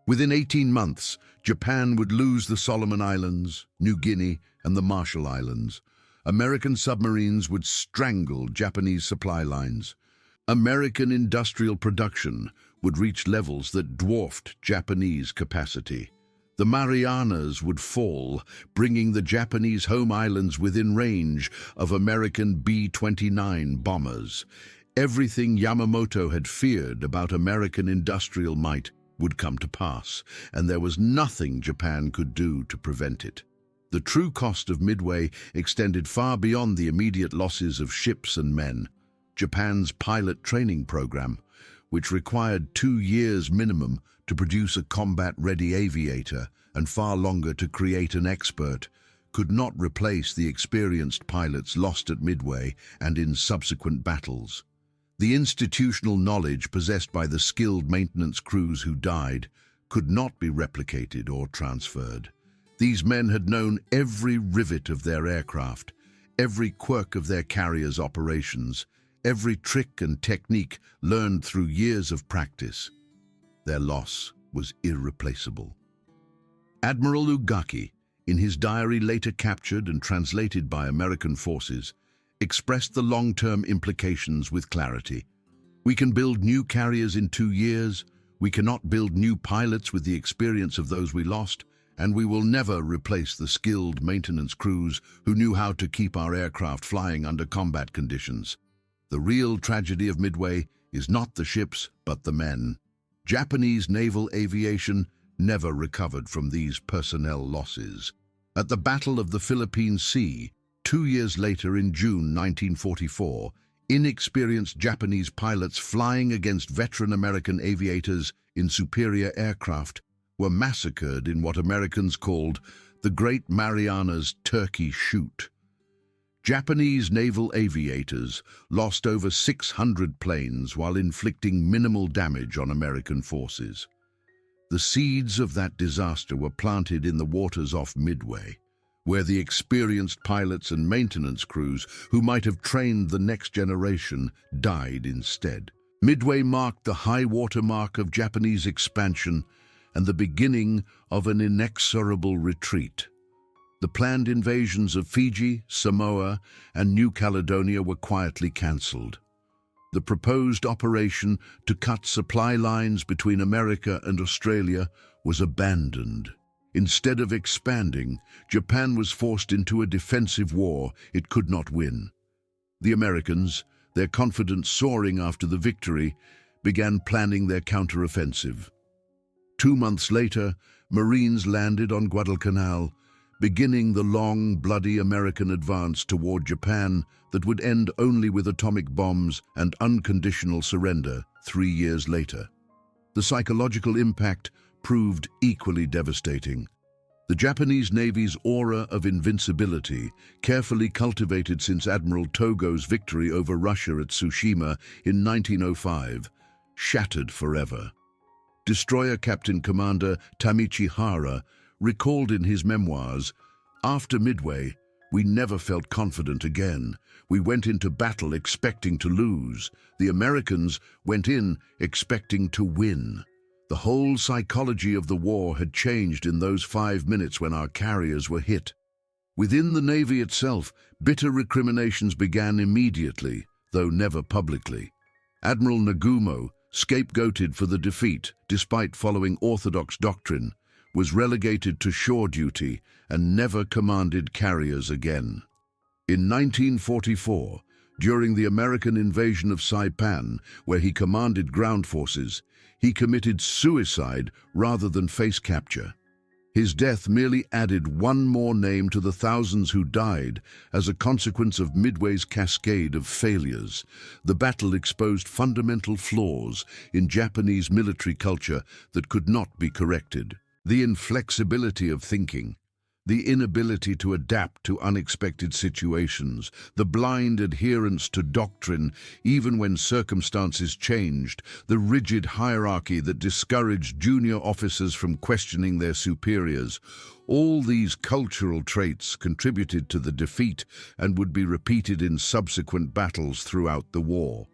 Within 18 months, Japan would lose the Solomon Islands, New Guinea, and the Marshall Islands. American submarines would strangle Japanese supply lines. American industrial production would reach levels that dwarfed Japanese capacity. The Marianas would fall, bringing the Japanese home islands within range of American B-29 bombers. Everything Yamamoto had feared about American industrial might would come to pass, and there was nothing Japan could do to prevent it. The true cost of Midway extended far beyond the immediate losses of ships and men. Japan's pilot training program, which required 2 years minimum to produce a combat-ready aviator and far longer to create an expert, could not replace the experienced pilots lost at Midway and in subsequent battles. The institutional knowledge possessed by the skilled maintenance crews who died could not be replicated or transferred. These men had known every rivet of their aircraft, every quirk of their carriers' operations, every trick and technique learned through years of practice. Their loss was irreplaceable. Admiral Ugaki, in his diary later captured and translated by American forces, expressed the long-term implications with clarity. "We can build new carriers in 2 years, we cannot build new pilots with the experience of those we lost, and we will never replace the skilled maintenance crews who knew how to keep our aircraft flying under combat conditions. The real tragedy of Midway is not the ships, but the men." Japanese naval aviation never recovered from these personnel losses. At the Battle of the Philippine Sea, 2 years later in June 1944, inexperienced Japanese pilots flying against veteran American aviators in superior aircraft were massacred in what Americans called the Great Marianas Turkey Shoot. Japanese naval aviators lost over 600 planes while inflicting minimal damage on American forces. The seeds of that disaster were planted in the waters off Midway, where the experienced pilots and maintenance crews who might have trained the next generation died instead. Midway marked the high water mark of Japanese expansion and the beginning of an inexorable retreat. The planned invasions of Fiji, Samoa, and New Caledonia were quietly cancelled. The proposed operation to cut supply lines between America and Australia was abandoned. Instead of expanding, Japan was forced into a defensive war it could not win. The Americans, their confidence soaring after the victory, began planning their counteroffensive. 2 months later, Marines landed on Guadalcanal, beginning the long, bloody American advance toward Japan that would end only with atomic bombs and unconditional surrender 3 years later. The psychological impact proved equally devastating. The Japanese Navy's aura of invincibility, carefully cultivated since Admiral Togo's victory over Russia at Tsushima in 1905, shattered forever. Destroyer Captain Commander Tamichi Hara recalled in his memoirs, "After Midway, We never felt confident again. We went into battle expecting to lose. The Americans went in expecting to win. The whole psychology of the war had changed in those 5 minutes when our carriers were hit. Within the Navy itself, bitter recriminations began immediately, though never publicly. Admiral Nagumo, scapegoated for the defeat despite following orthodox doctrine, was relegated to shore duty and never commanded carriers again. In 1944, during the American invasion of Saipan, where he commanded ground forces, he committed suicide rather than face capture. His death merely added one more name to the thousands who died as a consequence of Midway's cascade of failures. The battle exposed fundamental flaws in Japanese military culture that could not be corrected. The inflexibility of thinking, the inability to adapt to unexpected situations, the blind adherence to doctrine even when circumstances changed, the rigid hierarchy that discouraged junior officers from questioning their superiors. All these cultural traits contributed to the defeat and would be repeated in subsequent battles throughout the war.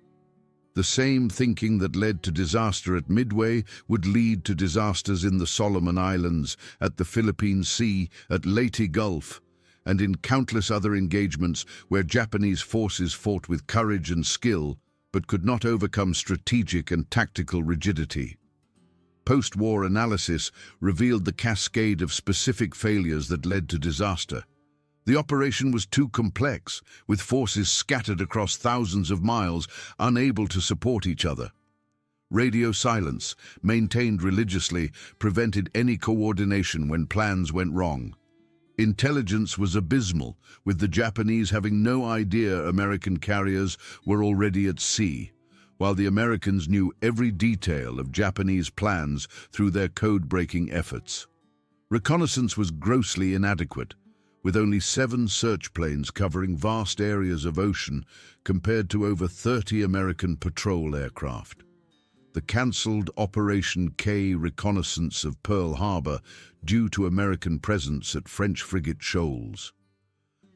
The same thinking that led to disaster at Midway would lead to disasters in the Solomon Islands, at the Philippine Sea, at Leyte Gulf, and in countless other engagements where Japanese forces fought with courage and skill, but could not overcome strategic and tactical rigidity. Post-war analysis revealed the cascade of specific failures that led to disaster. The operation was too complex, with forces scattered across thousands of miles, unable to support each other. Radio silence, maintained religiously, prevented any coordination when plans went wrong. Intelligence was abysmal, with the Japanese having no idea American carriers were already at sea, while the Americans knew every detail of Japanese plans through their code-breaking efforts. Reconnaissance was grossly inadequate, with only 7 search planes covering vast areas of ocean compared to over 30 American patrol aircraft. The cancelled Operation K reconnaissance of Pearl Harbor due to American presence at French frigate shoals.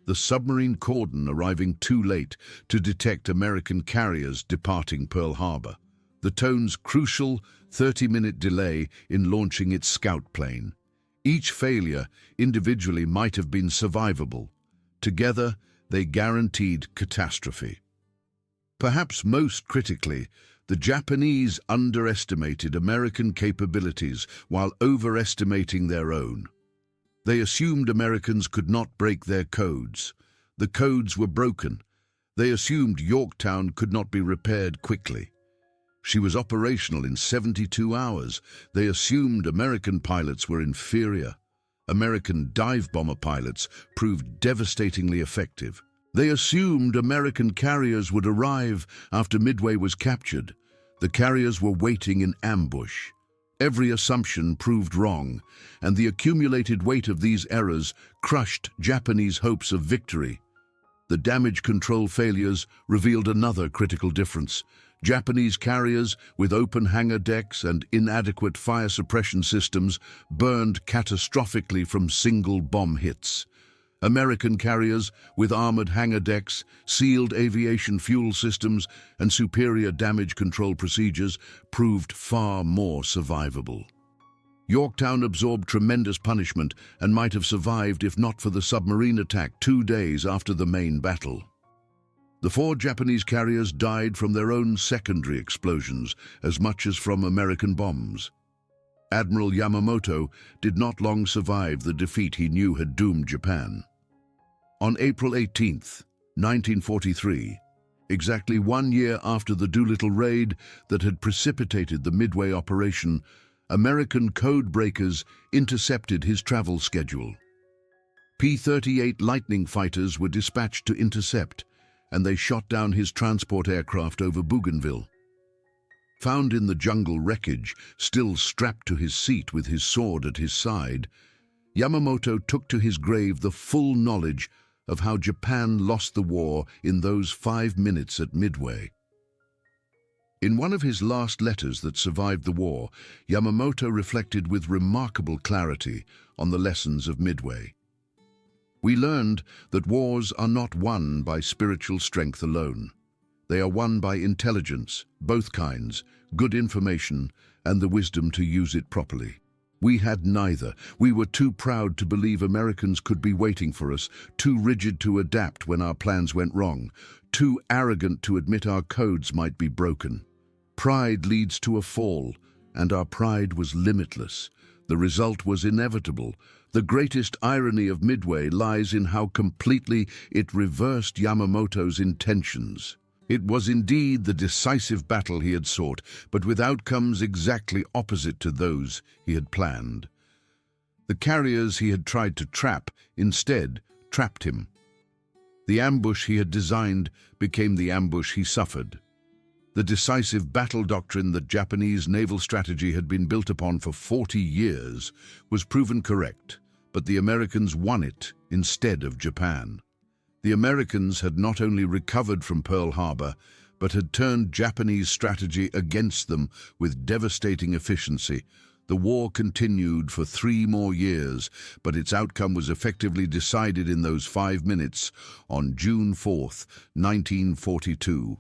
The submarine cordon arriving too late to detect American carriers departing Pearl Harbor. The Tone's crucial 30-minute delay in launching its scout plane. Each failure individually might have been survivable. Together, they guaranteed catastrophe. Perhaps most critically, the Japanese underestimated American capabilities while overestimating their own. They assumed Americans could not break their codes. The codes were broken. They assumed Yorktown could not be repaired quickly. She was operational in 72 hours. They assumed American pilots were inferior. American dive bomber pilots proved devastatingly effective. They assumed American carriers would arrive after Midway was captured. The carriers were waiting in ambush. Every assumption proved wrong, and the accumulated weight of these errors crushed Japanese hopes of victory. The damage control failures revealed another critical difference. Japanese carriers with open hangar decks and inadequate fire suppression systems burned catastrophically from single bomb hits. American carriers with armored hangar decks, sealed aviation fuel systems, and superior damage control procedures proved far more survivable. Yorktown absorbed tremendous punishment and might have survived if not for the submarine attack 2 days after the main battle. The 4 Japanese carriers died from their own secondary explosions as much as from American bombs. Admiral Yamamoto did not long survive the defeat he knew had doomed Japan. On April 18, 1943, exactly 1 year after the Doolittle raid that had precipitated the Midway operation, American code breakers intercepted his travel schedule. P-38 Lightning fighters were dispatched to intercept, and they shot down his transport aircraft over Bougainville. Found in the jungle wreckage, still strapped to his seat with his sword at his side, Yamamoto took to his grave the full knowledge of how Japan lost the war in those 5 minutes at Midway. In one of his last letters that survived the war, Yamamoto reflected with remarkable clarity on the lessons of Midway. We learned that wars are not won by spiritual strength alone. They are won by intelligence, both kinds, good information, and the wisdom to use it properly. We had neither. We were too proud to believe Americans could be waiting for us, too rigid to adapt when our plans went wrong, too arrogant to admit our codes might be broken. Pride leads to a fall, and our pride was limitless. The result was inevitable. The greatest irony of Midway lies in how completely it reversed Yamamoto's intentions. It was indeed the decisive battle he had sought, but with outcomes exactly opposite to those he had planned. The carriers he had tried to trap instead trapped him. The ambush he had designed became the ambush he suffered. The decisive battle doctrine that Japanese naval strategy had been built upon for 40 years was proven correct, but the Americans won it instead of Japan. The Americans had not only recovered from Pearl Harbor, but had turned Japanese strategy against them with devastating efficiency. The war continued for 3 more years, but its outcome was effectively decided in those 5 minutes on June 4th, 1942.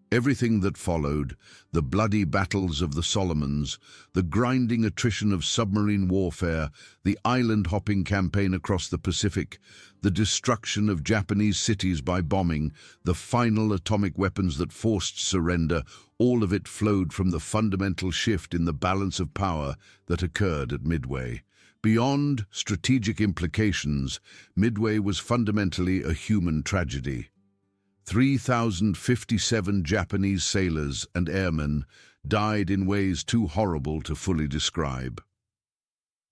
Everything that followed, the bloody battles of the Solomons, the grinding attrition of submarine warfare, the island-hopping campaign across the Pacific, the destruction of Japanese cities by bombing, the final atomic weapons that forced surrender, all of it flowed from the fundamental shift in the balance of power that occurred at Midway. Beyond strategic implications, Midway was fundamentally a human tragedy. 3,057 Japanese sailors and airmen died in ways too horrible to fully describe.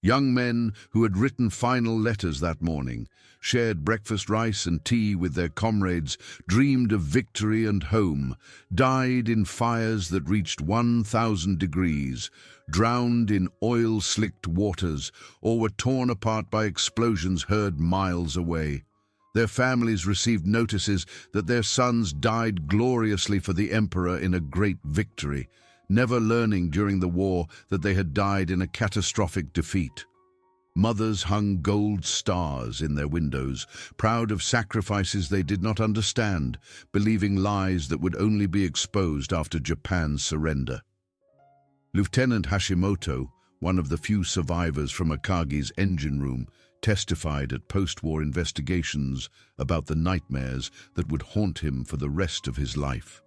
Young men who had written final letters that morning, shared breakfast rice and tea with their comrades, dreamed of victory and home, died in fires that reached 1,000 degrees, drowned in oil-slicked waters, or were torn apart by explosions heard miles away. Their families received notices that their sons died gloriously for the emperor in a great victory, never learning during the war that they had died in a catastrophic defeat. Mothers hung gold stars in their windows, proud of sacrifices they did not understand, believing lies that would only be exposed after Japan's surrender. Lieutenant Hashimoto, one of the few survivors from Akagi's engine room, testified at post-war investigations about the nightmares that would haunt him for the rest of his life.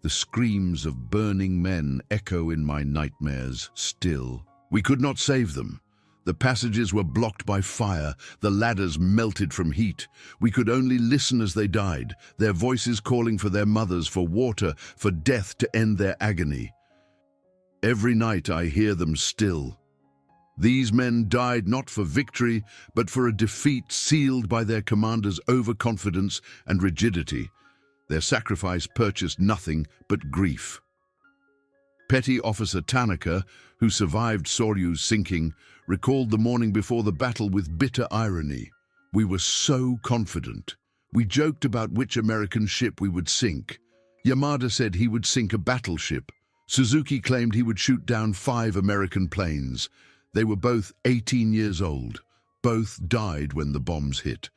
The screams of burning men echo in my nightmares still. We could not save them. The passages were blocked by fire, the ladders melted from heat. We could only listen as they died, their voices calling for their mothers, for water, for death to end their agony. Every night I hear them still. These men died not for victory, but for a defeat sealed by their commanders' overconfidence and rigidity. Their sacrifice purchased nothing but grief. Petty Officer Tanaka, who survived Soryu's sinking, recalled the morning before the battle with bitter irony. We were so confident. We joked about which American ship we would sink. Yamada said he would sink a battleship. Suzuki claimed he would shoot down 5 American planes. They were both 18 years old. Both died when the bombs hit.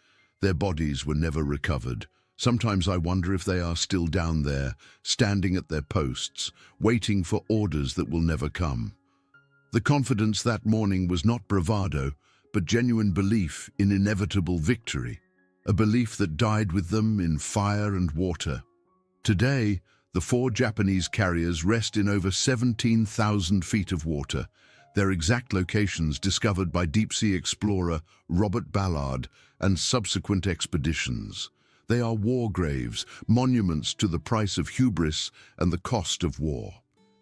Their bodies were never recovered. Sometimes I wonder if they are still down there, standing at their posts, waiting for orders that will never come. The confidence that morning was not bravado, but genuine belief in inevitable victory, a belief that died with them in fire and water. Today, the 4 Japanese carriers rest in over 17,000 feet of water, their exact locations discovered by deep-sea explorer Robert Ballard and subsequent expeditions. They are war graves, monuments to the price of hubris and the cost of war.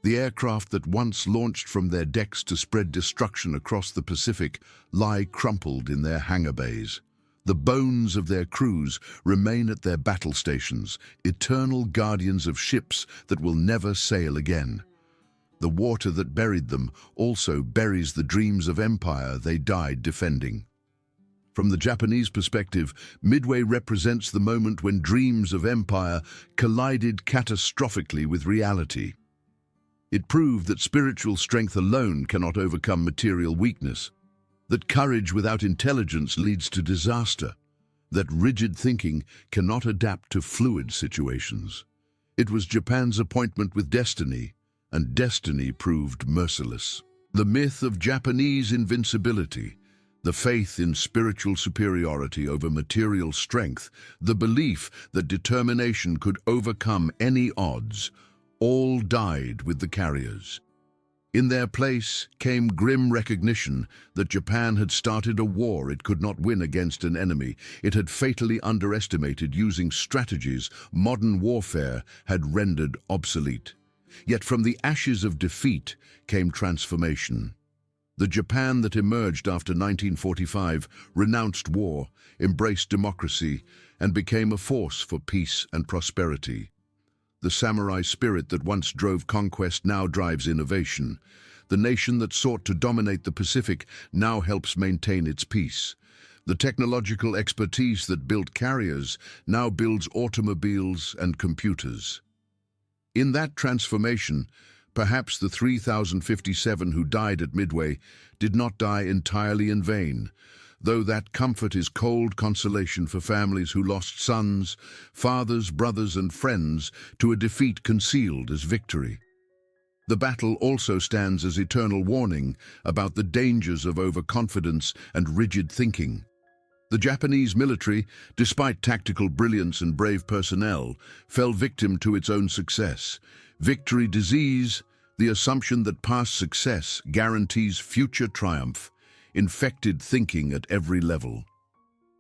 The aircraft that once launched from their decks to spread destruction across the Pacific lie crumpled in their hangar bays. The bones of their crews remain at their battle stations, eternal guardians of ships that will never sail again. The water that buried them also buries the dreams of empire they died defending. From the Japanese perspective, Midway represents the moment when dreams of empire collided catastrophically with reality. It proved that spiritual strength alone cannot overcome material weakness. that courage without intelligence leads to disaster, that rigid thinking cannot adapt to fluid situations. It was Japan's appointment with destiny, and destiny proved merciless. The myth of Japanese invincibility, the faith in spiritual superiority over material strength, the belief that determination could overcome any odds, all died with the carriers. In their place came grim recognition that Japan had started a war it could not win against an enemy it had fatally underestimated using strategies modern warfare had rendered obsolete. Yet from the ashes of defeat came transformation. The Japan that emerged after 1945 renounced war, embraced democracy, and became a force for peace and prosperity. The samurai spirit that once drove conquest now drives innovation. The nation that sought to dominate the Pacific now helps maintain its peace. The technological expertise that built carriers now builds automobiles and computers. In that transformation, perhaps the 3,057 who died at Midway did not die entirely in vain, though that comfort is cold consolation for families who lost sons, fathers, brothers, and friends to a defeat concealed as victory. The battle also stands as eternal warning about the dangers of overconfidence and rigid thinking. The Japanese military, despite tactical brilliance and brave personnel, fell victim to its own success. Victory disease, the assumption that past success guarantees future triumph, infected thinking at every level.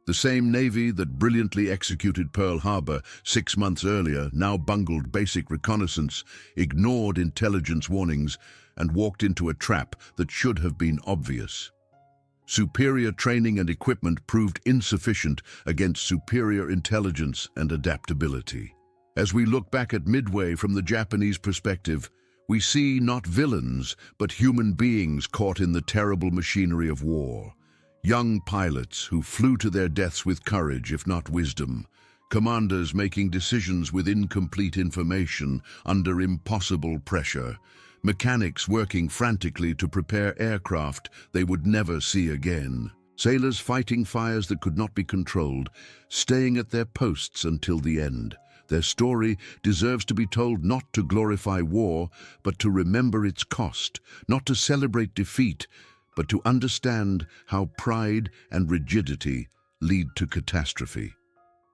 The same Navy that brilliantly executed Pearl Harbor 6 months earlier now bungled basic reconnaissance, ignored intelligence warnings, and walked into a trap that should have been obvious. Superior training and equipment proved insufficient against superior intelligence and adaptability. As we look back at Midway from the Japanese perspective, we see not villains, but human beings caught in the terrible machinery of war. Young pilots who flew to their deaths with courage, if not wisdom. Commanders making decisions with incomplete information under impossible pressure. Mechanics working frantically to prepare aircraft they would never see again. Sailors fighting fires that could not be controlled, staying at their posts until the end. Their story deserves to be told not to glorify war, but to remember its cost, not to celebrate defeat, but to understand how pride and rigidity lead to catastrophe.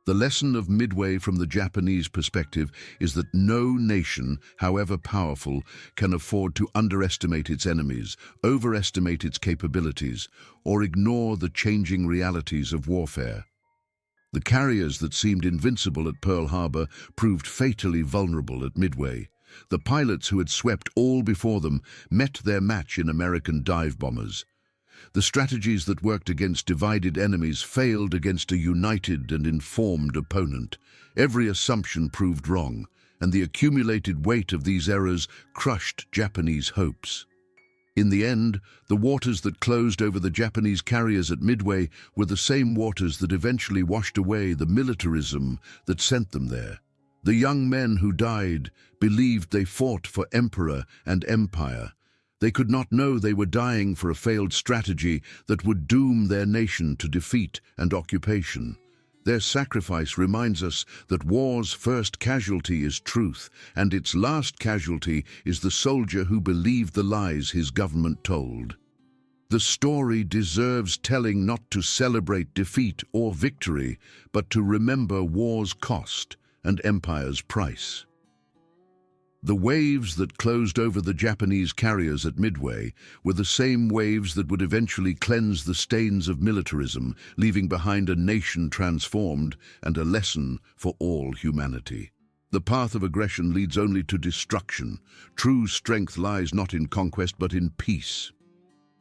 The lesson of Midway from the Japanese perspective is that no nation, however powerful, can afford to underestimate its enemies, overestimate its capabilities, or ignore the changing realities of warfare. The carriers that seemed invincible at Pearl Harbor proved fatally vulnerable at Midway. The pilots who had swept all before them met their match in American dive bombers. The strategies that worked against divided enemies failed against a united and informed opponent. Every assumption proved wrong, and the accumulated weight of these errors crushed Japanese hopes. In the end, the waters that closed over the Japanese carriers at Midway were the same waters that eventually washed away the militarism that sent them there. The young men who died believed they fought for emperor and empire. They could not know they were dying for a failed strategy that would doom their nation to defeat and occupation. Their sacrifice reminds us that war's first casualty is truth, and its last casualty is the soldier who believed the lies his government told. The story deserves telling not to celebrate defeat or victory, but to remember war's cost and empire's price. The waves that closed over the Japanese carriers at Midway were the same waves that would eventually cleanse the stains of militarism, leaving behind a nation transformed and a lesson for all humanity. The path of aggression leads only to destruction. True strength lies not in conquest but in peace.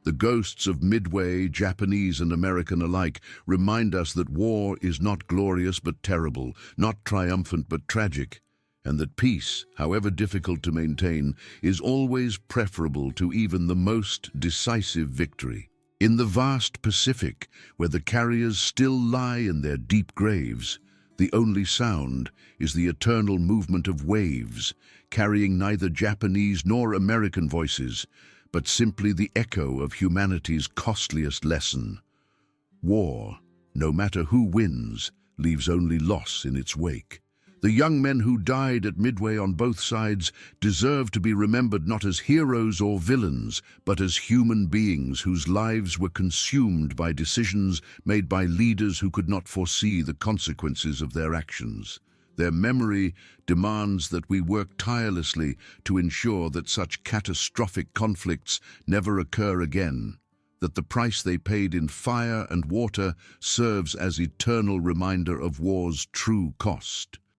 The ghosts of Midway, Japanese and American alike, remind us that war is not glorious but terrible, not triumphant but tragic, and that peace, however difficult to maintain, is always preferable to even the most decisive victory. In the vast Pacific, where the carriers still lie in their deep graves, the only sound is the eternal movement of waves, carrying neither Japanese nor American voices, but simply the echo of humanity's costliest lesson. War, no matter who wins, leaves only loss in its wake. The young men who died at Midway on both sides deserve to be remembered not as heroes or villains, but as human beings whose lives were consumed by decisions made by leaders who could not foresee the consequences of their actions. Their memory demands that we work tirelessly to ensure that such catastrophic conflicts never occur again, that the price they paid in fire and water serves as eternal reminder of war's true cost.